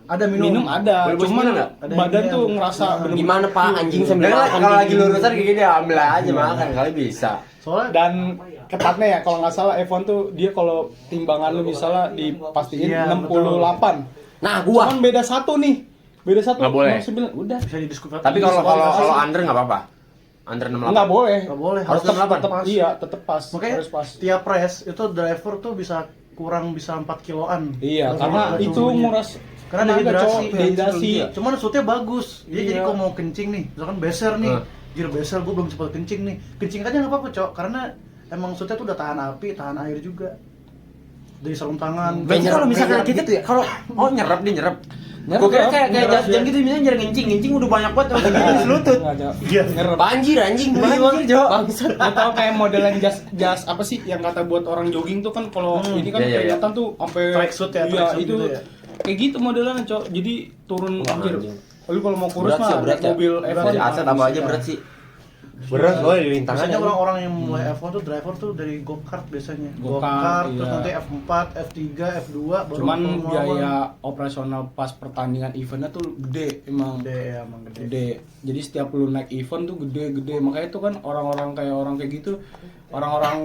Ada Minum ada, Boleh bawa cuman minum nggak? Ada badan yang tuh ini, ngerasa bener Gimana Pak anjing sambil Kalau makan kalau lagi gini. lurusan kayak gini ambil aja makan kali bisa. Soalnya dan ketatnya ya kalau nggak salah iPhone tuh dia kalau timbangan lu misalnya dipastiin Iya, 68. Nah, gua Cuman beda satu nih. Beda satu. Nggak boleh. 9, udah. bisa didiskusikan. Tapi kalau under nggak apa-apa. Under 68. Nggak boleh. Nggak boleh, Harus tetap 68. pas. Iya, tetep pas. Makanya Harus pas. tiap race itu driver tuh bisa kurang bisa 4 kiloan. Iya, Dari karena dari itu tubuhnya. nguras Karena tenaga, dehidrasi. Cok. Dehidrasi. Cuman shootnya bagus. Dia jadi Iya. kok mau kencing nih, misalkan beser nih, Hmm. gear beser gue belum cepet kencing nih. Kencing aja nggak apa-apa, Cok, karena emang shootnya tuh udah tahan api, tahan air juga. Dari sarung tangan. Berarti kalau misalkan kayak kita tuh ya, kalau nyerap nih nyerap. Nyerap, Gue kira kayak nyerap, jas gitu misalnya jarang ngincing udah banyak banget udah gini selutut. Iya. Ngerep. banjir anjing Banjir, Jo. Bangsat. Lo tau kayak modelan jas apa sih yang kata buat orang jogging tuh kan kalau ini kan iya, iya. kelihatan tuh sampai Tracksuit ya, iya, tracksuit itu gitu ya. kayak gitu modelannya, Cok. Jadi turun Wah, anjir. anjing. Lu kalau mau kurus Berat sih, mah berat naik ya. mobil Berat F1 Dari aset apa aja berat sih. Berat loh di rintangan. Biasanya orang-orang yang mulai F1 tuh driver tuh dari go-kart biasanya. Go-kart, Terus iya. nanti F4, F3, F2 baru cuman Formula biaya One. operasional pas pertandingan eventnya tuh gede emang. Gede ya, emang gede. Gede. Jadi setiap lu naik event tuh gede-gede. Makanya itu kan orang-orang kayak gitu, orang-orang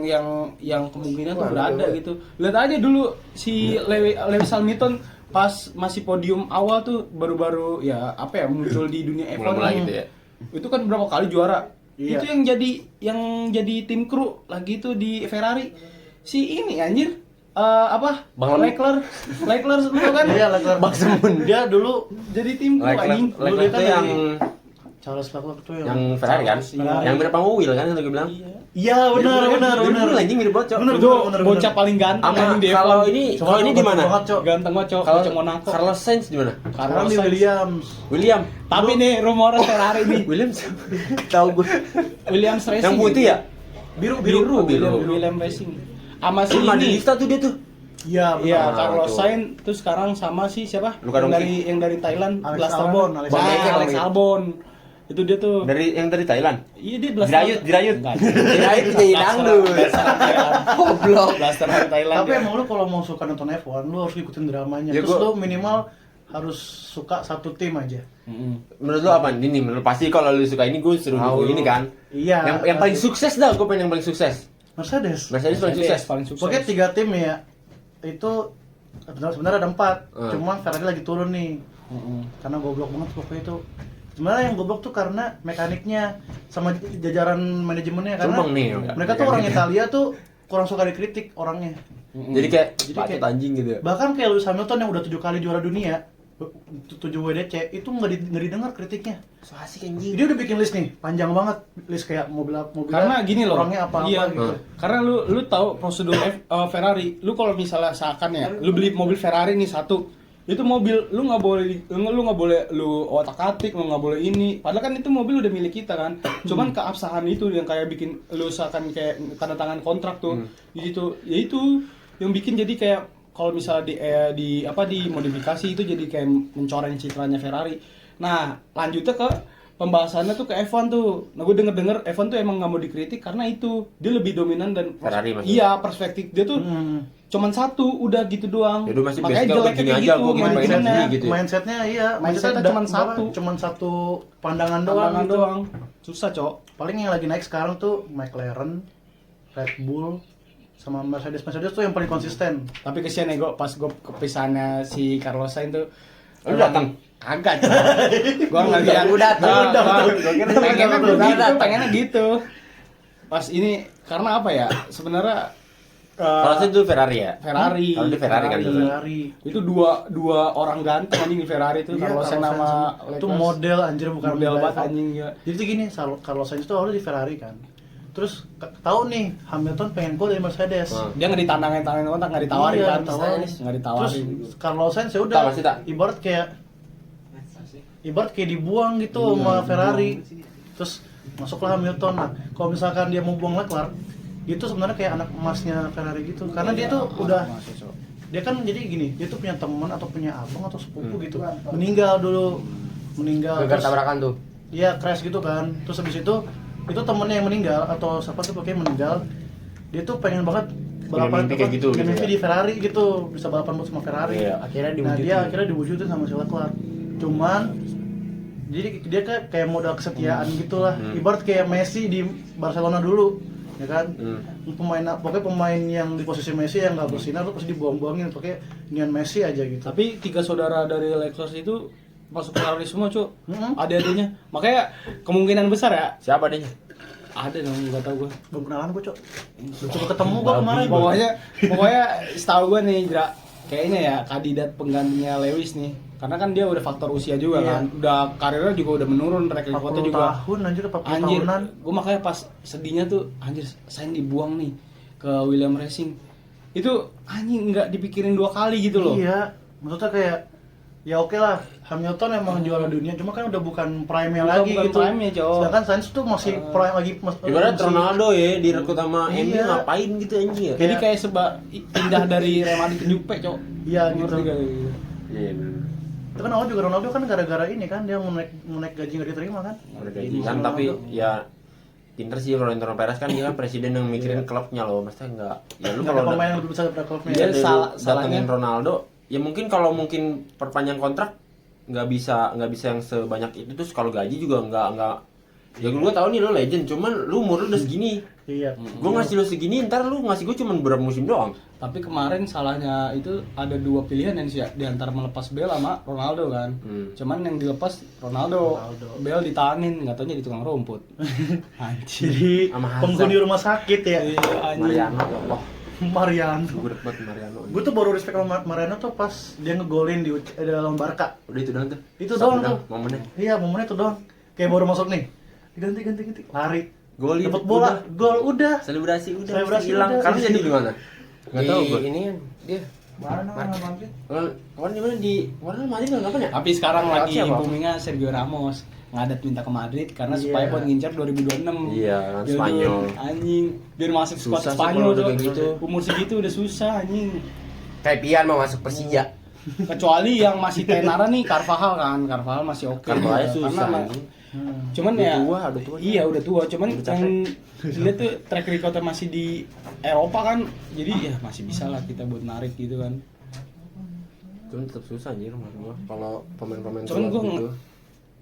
yang kemungkinan tuh berada gitu. Lihat aja dulu si Lewis Hamilton pas masih podium awal tuh baru-baru ya apa ya muncul di dunia F1 Mulai gitu ya. Itu kan berapa kali juara. Iya. Itu yang jadi tim kru lagi itu di Ferrari. Si ini anjir apa? Bang Leclerc lu tau kan? Iya, Leclerc. Bang Semun. Dia dulu Jadi tim kru anjing. Leclerc kan itu yang Charles Leclerc tuh yang Ferrari kan? Ferrari. Yang mirip sama Will kan yang tadi bilang. Iya, benar. Mirip anjing mirip banget, Cok. Bener. Itu bocah paling ganteng Sama anjing di kalau F1. ini Coba kalau ini di mana? banget, Cok. Ganteng banget, Cok. Kalau Bocah Monaco. Carlos Sainz di mana? Sekarang di Williams. William. Tapi nih rumornya Ferrari nih. Williams. Tahu gue. Williams Racing. Yang putih ya? Biru. Williams Racing. Sama si Cuma di ini. lista tuh dia tuh. Iya, Iya, benar. Carlos tuh. Sainz tuh sekarang sama si siapa? Luka Doncic. yang dari Thailand, Alex Blas Albon, Albon. Alex Nah, Albon. Alex Albon. Itu dia tuh. Dari yang dari Thailand. Iya dia Blas Dirayut. Enggak. Kirain penyanyi dangdut. Goblok. Blaster dari Thailand. Tapi dia. emang lu kalau mau suka nonton F1, lu harus ikutin dramanya. Ya, Terus gua- lu minimal harus suka satu tim aja. Menurut lu apa? Ini menurut pasti kalau lu suka ini gue suruh dukung ini kan. Iya. Yang paling sukses dah, gue pengen yang paling sukses. Mercedes. Mercedes paling sukses. paling sukses. Pokoknya 3 tim ya. Itu sebenarnya ada 4. Cuman Ferrari lagi turun nih. Karena goblok banget pokoknya itu. Sebenarnya yang goblok tuh karena mekaniknya sama jajaran manajemennya karena Sumbang nih, mereka tuh orang Italia tuh kurang suka dikritik orangnya. Jadi kayak Jadi bacot kayak- anjing gitu ya. Bahkan kayak Lewis Hamilton yang udah 7 kali juara dunia, 7 WDC itu nggak didengar kritiknya. So asik anjing. Dia udah bikin list nih, panjang banget list kayak mobil Karena gini loh. orangnya apa-apa iya, gitu. Karena lu tahu prosedur Ferrari. Lu kalau misalnya seakan ya, lu beli mobil Ferrari nih satu. Itu mobil lu nggak boleh lu otak-atik, lu nggak boleh ini. Padahal kan itu mobil udah milik kita kan. Cuman keabsahan itu yang kayak bikin lu seakan kayak tanda tangan kontrak tuh. Di situ ya itu yang bikin jadi kayak kalau misalnya di modifikasi itu jadi kayak mencoreng citranya Ferrari. Nah, lanjutnya ke pembahasannya tuh ke F1 tuh. Nah, gue denger F1 tuh emang nggak mau dikritik karena itu dia lebih dominan dan Ferrari maksudnya? iya perspektif dia tuh cuman satu, udah gitu doang. Ya udah masih Makanya basic gua jeleknya gini kayak aja, gitu, gua gini pengen mindsetnya. sendiri gitu ya. Mindsetnya iya, Mindsetnya ada- cuman satu. cuman satu pandangan doang Pandangan gitu. doang. Susah, Cok. Paling yang lagi naik sekarang tuh McLaren, Red Bull, sama Mercedes tuh yang paling konsisten. Tapi kesian ya gue pas gue kepisahannya si Carlos Sainz tuh. Lu datang? Kagak, Cok. Gue nggak lihat. Udah, Pengennya gitu. Pas ini karena apa ya? Sebenarnya Kalau saya itu Ferrari ya. Ferrari. Kalau di Ferrari kan. Ferrari. Itu dua orang ganteng anjing di Ferrari itu Iya, Carlos Sainz Carlos sama Sainz. Itu model anjir bukan model banget driver. anjing ya. Jadi tuh gini, Carlos Sainz itu awalnya di Ferrari kan. Terus tahu nih Hamilton pengen gol dari Mercedes. Dia nggak ditantangin kontak, nggak ditawarin Iya, kan? ditawarin. Nggak ditawarin. Terus Carlos Sainz ya Tak, udah masih tak? ibarat kayak dibuang gitu sama Ferrari. Terus masuklah Hamilton. Nah, kalau misalkan dia mau buang Leclerc, dia tuh sebenarnya kayak anak emasnya Ferrari gitu. Karena dia tuh udah dia kan jadi gini, dia tuh punya teman atau punya abang atau sepupu gitu. Meninggal dulu. Gara-gara Terus tabrakan tuh. dia crash gitu kan. Terus habis itu temennya yang meninggal atau siapa tuh pokoknya meninggal. Dia tuh pengen banget balapan mimpi kayak gitu, punya gitu mimpi ya. di Ferrari gitu, bisa balapan sama Ferrari. Iya. Akhirnya Nah, diwujudin. dia akhirnya diwujudin sama si Leclerc. Cuman jadi dia kayak modal kesetiaan gitulah. Ibarat kayak Messi di Barcelona dulu, ya kan? Pokoknya pemain yang di posisi Messi yang nggak bersinar tuh pasti dibuang-buangin, pokoknya nian Messi aja gitu. Tapi 3 saudara dari Leclerc itu masuk Ferrari semua, Cuk. Mm-mm. Adik-adiknya. Makanya kemungkinan besar ya. Siapa adanya? Ada dong, nggak tahu gue. Belum kenalan gue, Cok. Belum coba ketemu gue kemarin. Pokoknya setahu gue nih, Dra, kayaknya ya kandidat penggantinya Lewis nih. Karena kan dia udah faktor usia juga Iya. kan. Udah karirnya juga udah menurun, track 40 recordnya juga. tahun anjir, 40 Anjir, tahunan. gue makanya pas sedihnya tuh anjir Sainz dibuang nih ke Williams Racing. Itu anjing nggak dipikirin 2 kali gitu loh. Iya, maksudnya kayak ya oke lah, Hamilton emang juara dunia, cuma kan udah bukan prime-nya lagi Bukan gitu. prime-nya, Cok. Sedangkan Sainz tuh masih prime lagi Ibarat masih- Ronaldo ya direkrut sama Iya. MU ngapain gitu anjing ya. Jadi kayak pindah dari Real Madrid ke Juve, Cok. Iya gitu. Ngerti gak? Iya benar. Itu kan awal juga Ronaldo kan gara-gara ini kan dia menaik gaji nggak diterima kan. Ada gaji kan, tapi ya pinter sih Florentino Perez kan, dia kan presiden yang mikirin klubnya loh, maksudnya enggak. Ya lu Nggak ada kalau pemain yang lebih besar daripada klubnya. Dia dia datengin salahnya- Ronaldo, ya mungkin kalau mungkin perpanjang kontrak nggak bisa yang sebanyak itu. Terus kalau gaji juga nggak ya gue tahu nih lo legend, cuman lu umur lu udah segini, Iya. gue ngasih lu segini, ntar lu ngasih gue cuman beberapa musim doang. Tapi kemarin salahnya itu ada 2 pilihan yang sih di antara melepas Bale sama Ronaldo kan. Cuman yang dilepas Ronaldo. Bale ditahanin, nggak taunya di tukang rumput. Anjir. Jadi Sama Hazard. penghuni rumah sakit ya. Iya, anjir. Mariano, Allah, Mariano. gue deket banget Mariano. Gue tuh baru respect sama Mariano tuh pas dia ngegolin di dalam Barca. Udah itu doang tuh. Itu Satu doang tuh. momennya. Iya, momennya itu doang. Kayak baru masuk nih. Ganti. Lari. Gol Dapat bola, gol udah. Selebrasi udah, Selebrasi hilang. udah. Kamu jadi di mana? Nggak tahu gue. Ini kan dia Mana Madrid? Kemarin di mana di Madrid nggak kapan ya? Tapi sekarang lagi Siapa? boomingnya Sergio Ramos ngadat minta ke Madrid karena Iya. supaya buat ngincar 2026. Iya, kan, Biar Spanyol. Anjing, biar masuk squad Susah sih Spanyol kalau udah tuh. kayak gitu. Umur segitu udah susah anjing. kayak Pian mau masuk Persija. Kecuali yang masih tenara nih Carvajal kan. Carvajal masih oke. Carvajal Karena susah, ma- anjing. Cuman Udah ya tua, udah tua. Iya, udah tua. Cuman Udah capek. yang dia tuh track recordnya masih di Eropa kan. Jadi ya masih bisa lah kita buat narik gitu kan. Cuman tetap susah anjir menurut gua kalau pemain-pemain Cuman tua gua gitu.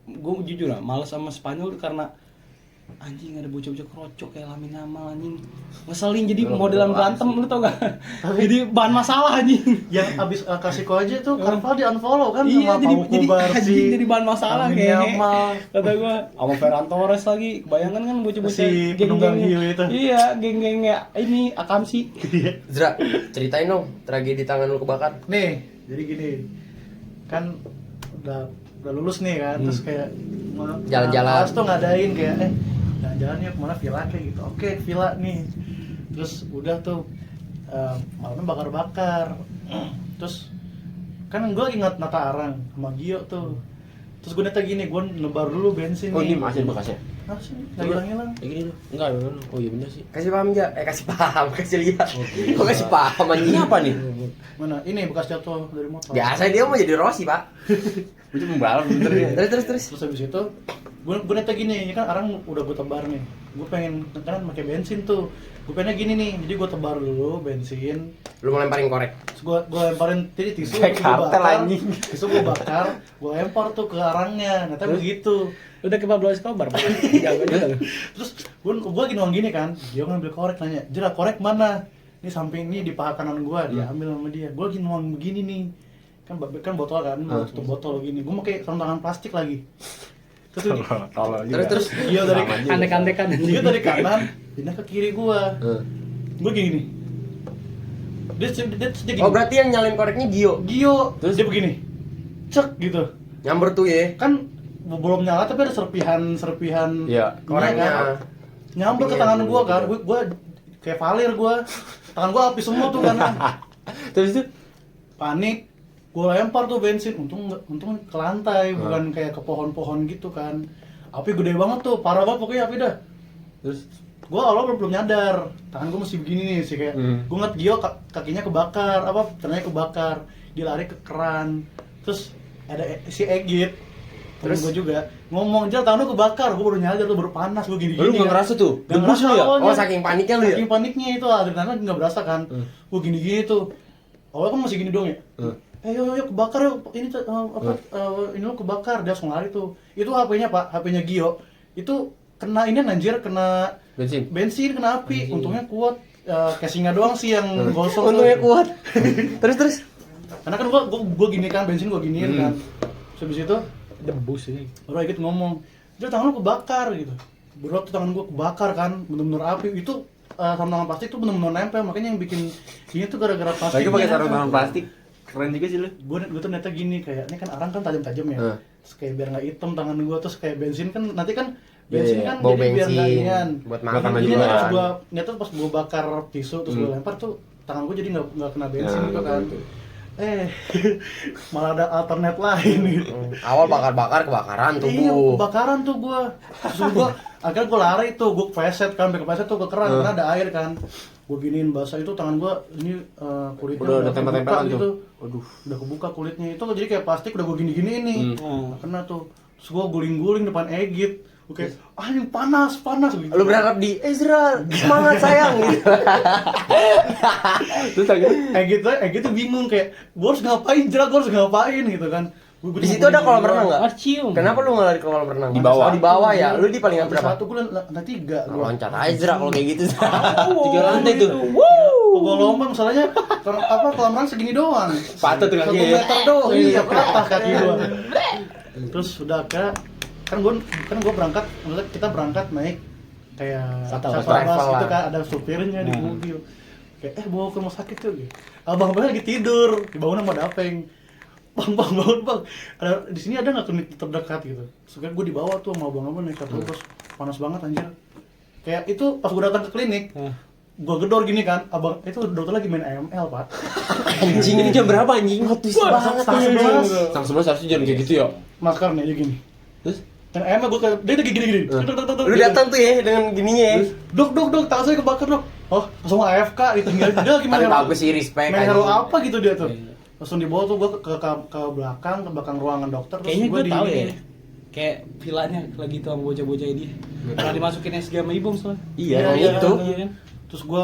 Gue jujur lah, males sama Spanyol karena anjing ada bocah-bocah kerocok kayak Lamine Yamal anjing. Ngeselin jadi Lu modelan nggak berantem sih. lu tau gak? Jadi bahan masalah anjing. Yang abis Kasiko aja tuh Carvalho di unfollow kan Iya, sama jadi Pau jadi Kubarsi. anjing jadi bahan masalah Lamine kayak Yamal. kata gua sama Ferran Torres lagi. Bayangkan kan bocah-bocah Si penunggang hiu itu. Iya, geng-gengnya ini Akamsi. Zra, ceritain dong tragedi tangan lu kebakar. Nih, jadi gini. Kan udah lulus nih kan, terus kayak Jalan-jalan. kelas tuh ngadain kayak jalan-jalan yuk kemana villa kayak gitu. Oke, villa nih. Terus udah tuh malamnya bakar-bakar. Terus kan gue lagi nata arang sama Gio tuh. Terus gue neta gini, gue nebar dulu bensin Oh nih. ini masih bekasnya? Nah, sih, nggak hilang-hilang. Kayak gini tuh. Enggak, oh iya bener sih. Kasih paham aja, kasih paham, kasih lihat. gila. Kok kasih paham Ini anjing? apa nih? Mana? Ini bekas jatuh dari motor. Biasa dia mau jadi Rossi, Pak. Itu pembalap bener ya. Terus. Terus habis itu gue neta gini, ini kan arang udah gue tebar nih. Gue pengen kan pakai bensin tuh. Gue pengennya gini nih, jadi gue tebar dulu bensin. Lu mau lemparin korek. Terus gua lemparin tisu, Kayak gua kartel, bakar, anjing. tisu gua bakar, gua lempar tuh ke arangnya, ternyata begitu. Udah ke Pablo Escobar. Jago. Terus gua gini kan, dia ngambil korek nanya, "Jera, korek mana?" Ini samping ini di paha kanan gua, diambil sama dia. Gua lagi nuang begini nih. Kan botol kan, tutup botol gini. Gua pakai sarung tangan plastik lagi. Terus dia dari Andek-andekan. dia dari kanan pindah ke kiri gua. Gua gini. Dia gini. Oh, berarti yang nyalain koreknya Gio. Terus dia begini. Cek gitu. Nyamber tuh ya. Kan belum nyala tapi ada serpihan Iya, koreknya. nyamber ke tangan gua kan. Gua kayak valir gua. Tangan gua api semua tuh kan. Terus itu Panik. Gua lempar tuh bensin. Untung ke lantai, bukan kayak ke pohon-pohon gitu kan. Api gede banget tuh, parah banget pokoknya api dah. terus Gua awalnya belum nyadar, tangan gua masih begini nih sih kayak. Gua ngeliat Gio kakinya kebakar, ternanya kebakar. Dia lari ke keran. Terus ada si Egit. Terus gua juga ngomong, "Jal, tangan lu kebakar." Gua baru nyadar tuh, baru panas gua gini-gini. lu nggak ngerasa tuh? Gak Debus ngerasa lu ya? awalnya. Oh, saking paniknya lu ya? Saking paniknya itu adrenalin nggak berasa kan. Gua gini-gini tuh. Awalnya kan masih gini dong ya. Yuk kebakar yuk. Ini ini lu kebakar. Dia langsung lari tuh. Itu HP-nya, Pak. HP-nya Gio. Itu kena ini anjir, kena bensin kena api. Untungnya kuat. Casingnya doang sih yang gosong. Untungnya tuh. kuat. Terus. Karena kan gua gini kan, bensin gua giniin kan. Terus habis itu Debus ini. baru ikut ngomong, "Dia tangan lu kebakar," gitu. Berat tuh tangan gua kebakar kan, bener-bener api. Itu sarung tangan plastik tuh bener-bener nempel, makanya yang bikin ini tuh gara-gara plastik. Lagi pakai sarung tangan plastik. Keren juga sih lu. Gue tuh ternyata gini, kayak ini kan arang kan tajam-tajam ya. Terus kayak biar nggak hitam tangan gua, terus kayak bensin kan nanti kan bensin kan bau jadi biar nggak bensin inian. buat Makan makan Jadi juga. pas gua nyata pas gua bakar tisu terus gua lempar tuh tangan gua jadi nggak kena bensin gitu kan. Malah ada alternate lain gitu. Awal bakar-bakar kebakaran Iya, tubuh. kebakaran tuh gua. Terus gua akhirnya gua lari tuh, gua kepeset kan, kepeset tuh ke keran karena ada air kan. Gua giniin basah itu tangan gua ini kulitnya Udah kebuka tempel-tempelan gitu. tuh. Waduh. Udah kebuka kulitnya itu jadi kayak plastik udah gua gini-giniin nih. Nah, kena tuh. Terus gua guling-guling depan Egit. Oke, ini panas gitu. Lu berharap di Ezra, semangat sayang gitu. Terus akhirnya Egit tuh bingung kayak, gua harus ngapain, gua harus ngapain gitu kan. Di situ ada kolam renang enggak? Arcium. Kenapa lu nggak lari ke kolam renang? Di bawah. Oh, di bawah ya. Lu di palingan berapa? Satu gua lantai 3 gua. Loncat aja Ezra kalau kayak gitu. 3 lantai tuh. Gua lomba masalahnya kolam renang segini doang. Patah tuh 1 kakinya ya. meter doang. Iya, patah kaki gua. Terus udah kan gua berangkat, maksudnya kita berangkat naik kayak Shuttle bus travel gitu lah. kan, ada supirnya di mobil. Kayak bawa ke rumah sakit tuh gitu. Abang-abang lagi tidur, dibangun sama Dapeng. Bang, bangun. Di sini ada nggak klinik terdekat gitu? Sekarang gue dibawa tuh sama abang-abang naik shuttle bus, panas banget anjir. Kayak itu pas gue datang ke klinik, gue gedor gini kan, abang itu dokter lagi main AML pak. Anjing ini jam berapa anjing? Twist banget Setengah 11. Sang sebelah harusnya jangan kayak gitu ya. Maskernya aja gini. Terus Dan AML gue kayak dia lagi gini. Lu datang tuh ya dengan gininya ya. Dok, tangan saya kebakar dok. Oh, langsung AFK ditinggal dia gimana? Tapi bagus sih, respect Main hero anjing. apa gitu dia tuh. Langsung dibawa tuh gue ke belakang ruangan dokter. Terus Kayaknya gua gue tahu ya. Kayak villanya lagi tuh sama bocah-bocah ini. Pernah dimasukin SG sama Ibong soalnya. Iya, Iya, itu. Iya kan? Terus gua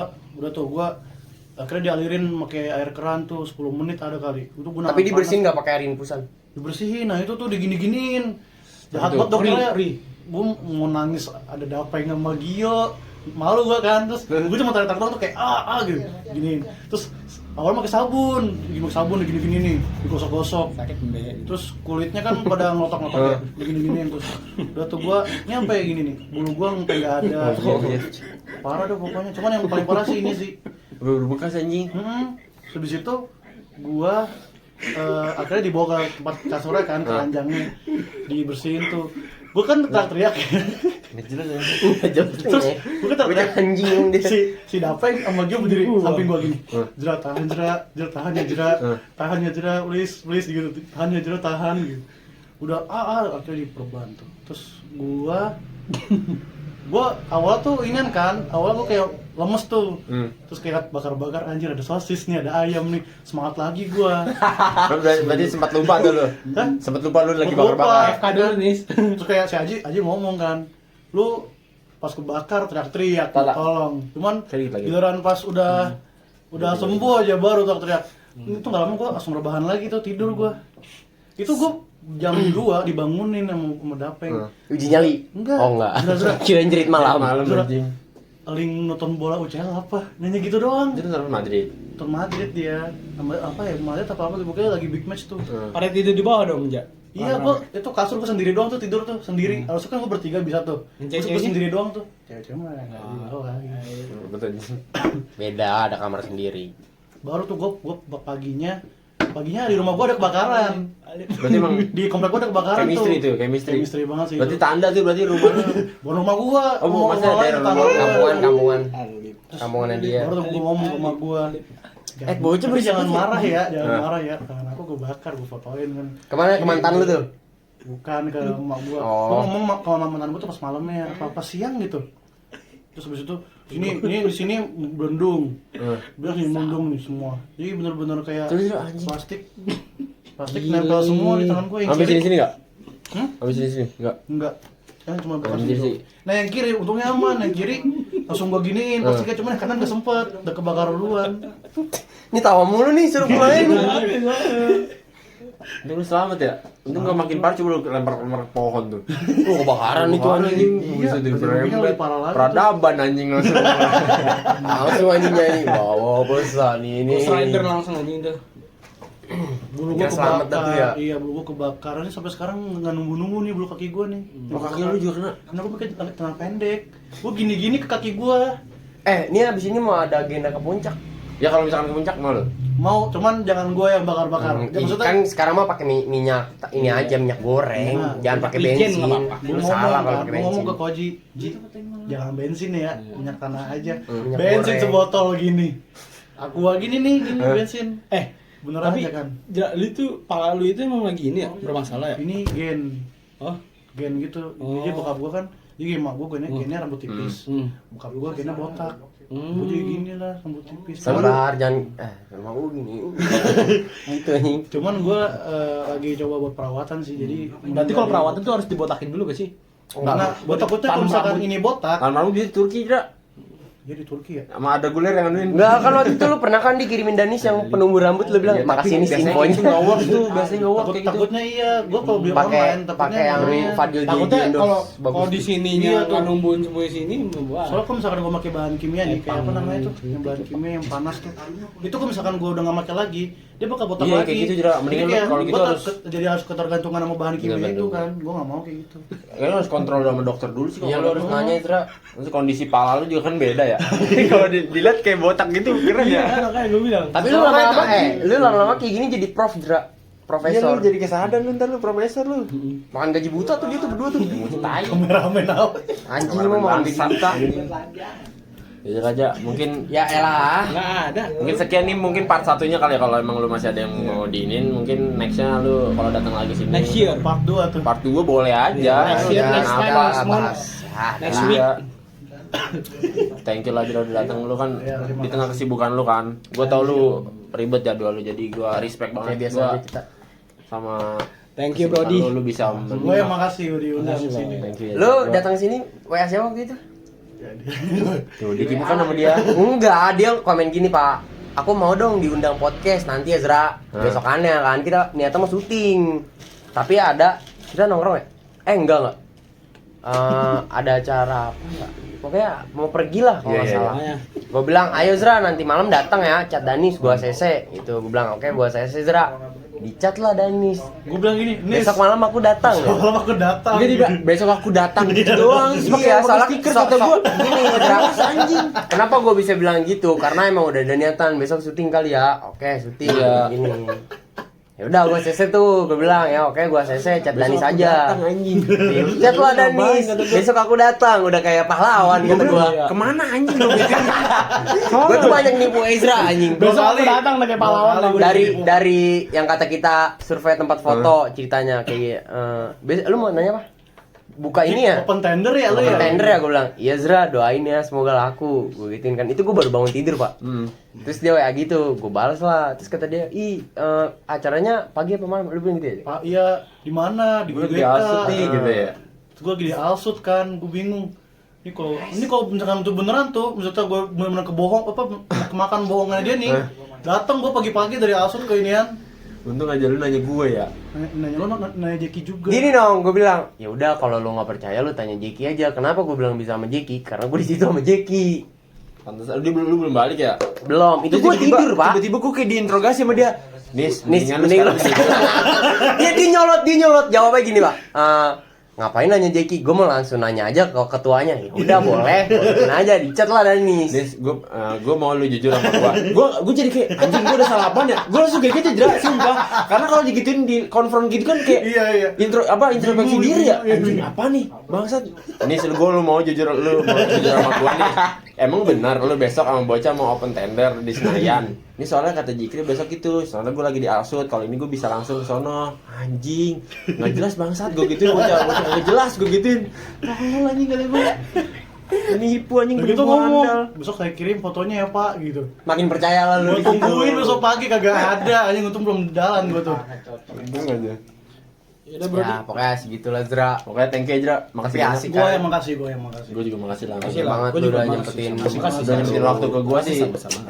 akhirnya dialirin pakai air keran tuh 10 menit ada kali. Itu gua Tapi dibersihin nggak pakai air infusan? dibersihin. Nah, itu tuh digini-giniin. Jahat Betul. banget dokternya. Ri. Gua mau nangis ada Dapeng sama Gio. Malu gua kan. Terus gua cuma tarik doang tuh kayak gitu. Giniin. Terus awal pakai sabun gini-gini nih, digosok-gosok. Sakit mbak. Terus kulitnya kan pada ngotok-ngotok ya, begini-giniin terus. Udah tuh gua nyampe gini nih, bulu gua sampai enggak ada. Parah deh pokoknya. Cuman yang paling parah sih ini sih. berbekas anjing. Habis itu gua akhirnya dibawa ke tempat kasurnya kan, ke ranjangnya. Dibersihin tuh. Gua kan teriak-teriak. Nggak jelas ya. Terus gua kan teriak. Anjing dia. Si Dapeng sama Gio berdiri samping gua gini. Jerat tahan ya jerat, please gitu. Tahan ya jerat, tahan gitu. Udah akhirnya diperban tuh. Terus gua awal tuh ingin kan, awal gua kayak lemes tuh. Terus kayak bakar-bakar anjir ada sosis nih, ada ayam nih. Semangat lagi gua. Berarti sempat lupa tuh lu. Hah? Sempat lupa lu lagi Lupa. bakar-bakar. FK dulu nih. Terus kayak si Aji ngomong kan, lu pas kebakar teriak-teriak Tolak. tolong. Cuman Sedikit lagi. giliran pas udah Udah sembuh aja baru teriak. Itu nggak lama gue langsung rebahan lagi tuh, tidur gue. Itu gue jam 2 dibangunin sama Dapeng. Uji nyali? Enggak. Oh enggak. Zura. Kirain jerit malam. Zura. anjing. Link nonton bola UCL apa? Nanya gitu doang. Itu nonton Madrid. Nonton Madrid dia. Sama apa ya? Madrid apa tuh? Pokoknya lagi big match tuh. Pada tidur di bawah dong, Ja. Iya, gua itu kasur gua sendiri doang tuh tidur tuh sendiri. Harusnya kan gua bertiga bisa tuh. Terus gua sendiri doang tuh. Cewek-cewek mah enggak di bawah. Betul. Beda, ada kamar sendiri. Baru tuh gua paginya di rumah gua ada kebakaran. Berarti emang Di komplek gua ada kebakaran chemistry tuh. tuh, chemistry. Chemistry banget sih. Berarti itu. tanda tuh berarti rumahnya. Bukan rumah gua. Oh, Rumah maksudnya orang lain, daerah tetangga rumah. gua. Kampungan. Kampungannya dia. Baru tuh gua ngomong ke rumah gua. bocah Tapi berisik jangan banget. marah ya, jangan Nah. marah ya. Tangan aku gua bakar, gua fotoin kan. Kemana ke mantan lu tuh? Bukan ke emak gua. Oh. Gua ngomong ke mantan gua tuh pas malamnya, apa siang gitu. Terus habis itu ini di sini belendung. Bilang sini belendung nih semua. Jadi bener-bener kayak Terus, anjing. plastik nempel semua di tangan gua yang Habis kiri. sini enggak? Hmm? Habis sini enggak? Enggak. Kan cuma bekas Anjir gitu. sih. Nah yang kiri untungnya aman, yang kiri langsung gua giniin plastiknya, cuman yang kanan gak sempet, udah kebakar duluan. Ini tawa mulu nih suruh main. Untung lu selamat ya. Untung gak makin parah, coba lu lempar pohon tuh. Oh, kebakaran itu anjing. Bisa tuh kejadiannya lebih parah lagi tuh. peradaban anjing langsung. Langsung anjing nyanyi. Bawa besar nih ini. Ghost Rider langsung anjing tuh. Bulu Ya, gua selamat dah tuh ya. Iya, bulu gua kebakaran nih sampai sekarang nggak nunggu nih bulu kaki gua nih. Oh, kaki lu juga kena. Karena gua pakai celana pendek. Gua gini-gini ke kaki gua. Ini abis ini mau ada agenda ke puncak. Ya kalau misalkan ke puncak mau lu. Mau, cuman jangan gua yang bakar-bakar. Ya, maksudnya Kan sekarang mah pakai minyak ini aja minyak goreng, Nah, jangan pakai bikin bensin. nggak apa-apa. gua Lu ngomong salah kalau kan, pakai gua ngomong bensin. ke Koji, Ji, jangan bensin ya, minyak tanah aja. Minyak Bensin goreng. sebotol gini. Aqua gini nih, gini bensin. Beneran Tapi aja kan. lu itu pala lu itu emang lagi ini ya bermasalah ya? Ini gen Oh. gitu. Oh. Jadi bokap gua kan, jadi emak gua gennya rambut tipis. Bokap gua gennya botak. Gua jadi gini lah, rambut tipis. Sabar, jangan emang lu gini. Gitu anjing. Cuman gua lagi coba buat perawatan sih. Jadi Berarti kalau perawatan tuh harus dibotakin dulu gak sih? karena botak-botak kalau Tanpa misalkan rambut. ini botak, Tahun lalu dia di Turki, Dra. dia di Turki ya. Sama ada guler yang anuin. Enggak, kan waktu itu lu pernah kan dikirimin Danis yang penumbuh rambut lu bilang, Iya, makasih ini biasanya infonya. itu nggak work tuh, biasanya nggak work kayak gitu. Takutnya iya, gua kalau beli Pakai online takutnya pakai yang iya. Fadil di Takutnya endorse. kalau Bagus di tuh. sininya Iya, tuh. nggak numbuhin semua di sini membuat. Soalnya kalau misalkan gua pakai bahan kimia nih, kayak apa namanya tuh, yang bahan kimia yang panas tuh. Itu kalau misalkan gua udah nggak pakai lagi, dia bakal botak Iya, lagi. kayak gitu, Jera. Mendingan Jadi lu kayak kalau gitu gua harus- jadi harus ketergantungan sama bahan kimia Iya, itu bener. kan. Gua nggak mau kayak gitu. Kayaknya lu harus kontrol sama dokter dulu sih. Iya, lu harus nanya Isra. Terus kondisi pala lu juga kan beda ya. Kalau dilihat kayak botak gitu keren ya. Iya, makanya gue bilang. Tapi lu lama-lama kayak gini jadi prof, Dra. Iya Profesor. lu jadi kesadar lu ntar lu profesor lu. Makan gaji buta tuh dia tuh berdua tuh. Tai. Kameramen apa? Anjing lu makan gaji buta. Ya aja mungkin Ya elah. Nggak ada. mungkin sekian nih mungkin part satunya kali ya kalau emang lu masih ada yang mau diinin mungkin nextnya lu kalau datang lagi sini Next year. Part 2 tuh. part 2 boleh aja. Next year, Jangan next apa. time, next month. Next Iya. week. Thank you lah udah datang lu kan Ya, terima di tengah kesibukan lu kan. Gua tau lu ribet jadwal lu jadi gua respect Kayak banget biasa gua aja kita. sama Thank you, kesibukan Brody. Lu bisa Gua yang makasih udah diundang ke sini. Thank you ya. Lu Gua- datang sini WA siapa waktu itu? Tuh ditipukan sama dia. Enggak, dia komen gini, Pak. Aku mau dong diundang podcast nanti ya, Zra. Besokannya kan kita niatnya mau syuting. Tapi ada kita nongkrong ya? Enggak. Ada acara apa enggak? Pokoknya mau pergi lah kalau Iya, nggak iya, salah. iya. Gue bilang, ayo Zra nanti malam datang ya, chat Danis, gua CC gitu. Gue bilang, oke, gua CC Zra. Dicat lah Danis. Gua bilang gini, "Nis, Besok malam aku datang. Ya? malam aku datang." Dia juga besok aku datang gitu doang. Terus pakai Iya, pakai salah stiker kata gua. Gini, Zra. Anjing. Kenapa gue bisa bilang gitu? Karena emang udah ada niatan besok syuting kali ya. Oke, syuting Iya. gini. Ya udah gue CC tuh, gue bilang ya oke gue CC chat Danis aja. Datang anjing. Chat lah Danis. Besok aku datang, udah kayak pahlawan kata gue. Kemana anjing lu? Gue tuh banyak nipu Ezra anjing. Besok aku datang udah kayak pahlawan lah. Dari yang kata kita survei tempat foto ceritanya kayak lu mau nanya apa? Buka ini ya? Open tender ya lu ya? Open tender ya gue bilang. Iya Zra, doain ya semoga laku. Gue gituin kan. Itu gue baru bangun tidur, Pak. Terus dia WA gitu, gue balas lah. Terus kata dia, acaranya pagi apa malam? Lu bilang gitu ya? Pak, iya di mana? Di Gua GBK. di Alsut nih, gitu ya. Terus gua lagi di Alsut kan, gua bingung. Ini kalau misalkan itu beneran tuh, misalnya gue bener-bener kemakan bohongannya dia nih. Datang gue pagi-pagi dari Asut ke inian. Untung aja lu nanya gue ya. Nanya lo nanya Jeki juga. Gini dong, gue bilang, ya udah kalau lo nggak percaya lo tanya Jeki aja. Kenapa gue bilang bisa sama Jeki? Karena gue di situ sama Jeki. Pantes lu belum balik ya? Belum, itu Terus gue tidur pak. Tiba-tiba gue kayak diinterogasi sama dia. Nis, mendingan lu mending sekarang dia nyolot jawabnya gini pak. Ngapain nanya Jeki? Gue mau langsung nanya aja ke ketuanya. Ya udah boleh, mungkin aja dicat lah dari Nis. Nis, gue mau lu jujur sama gue jadi kayak anjing gue udah salah apa ya? Gue langsung kayak gitu jelas sumpah. Karena kalau digituin di konfront gitu kan kayak Iya. introspeksi diri ya. Anjing apa nih? Bangsat. Nis, lu mau jujur sama gue nih. Emang benar lu besok sama bocah mau open tender di Senayan. Ini soalnya kata Jikri besok gitu. Soalnya gue lagi di Alsut. Kalau ini gue bisa langsung ke sono. Anjing, nggak jelas bangsat gue gituin bocah nggak jelas gue gituin. Tolol anjing kata gue. Nipu anjing Begitu penipu ngomong, andal. besok saya kirim fotonya ya Pak gitu. Makin percaya lah lu. Gue tungguin besok pagi kagak ada, anjing untung belum jalan gue tuh. Untung aja. Udah bro. Ya pokoknya segitulah Zra. Pokoknya thank you Jra. Makasih Tapi banyak. asik. Gue yang makasih. Gue juga makasih lah. Makasih banget Gua lu juga udah makasih. nyempetin. Makasih. Udah nyempetin waktu ke gue sih.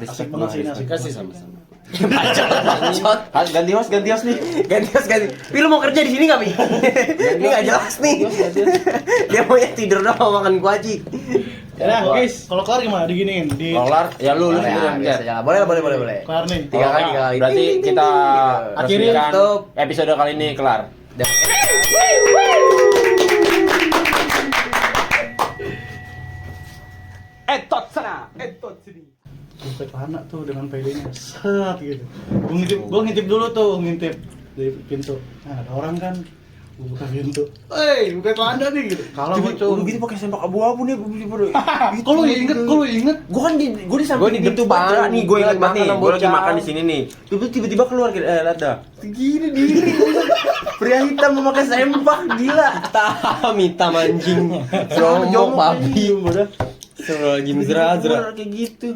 Asik banget sih ini asik. Kasih sama-sama. Bacot. Ganti host nih. Ganti. Pi lu mau kerja di sini enggak, Pi? Ini enggak jelas nih. Dia maunya tidur doang makan kuaci. Ya guys, kalau kelar gimana diginiin? Di Kelar, ya lu Boleh, sendiri yang biasa pencet. aja. Boleh. kelar nih. Tiga kali. Berarti kita Akhirnya resmikan tutup. episode kali ini kelar. Etot sini. Buka celana tuh dengan PD-nya. Set gitu. Gue ngintip dulu tuh, ngintip dari pintu. Nah, ada orang kan. Gue buka pintu. Buka celana nih gitu. Kalau gue Lu gitu pakai sempak abu-abu nih, Kalau lu inget, Gue di samping Gua di pintu depan. Batra nih, gue ingat banget nih. Makan sama Gue lagi bocah. makan di sini nih. Tiba-tiba keluar lihat dah. Segini diri. Pria hitam memakai sempak, gila. Hitam anjing. Jongkok babi. Suruh Jim Zra. Kayak gitu.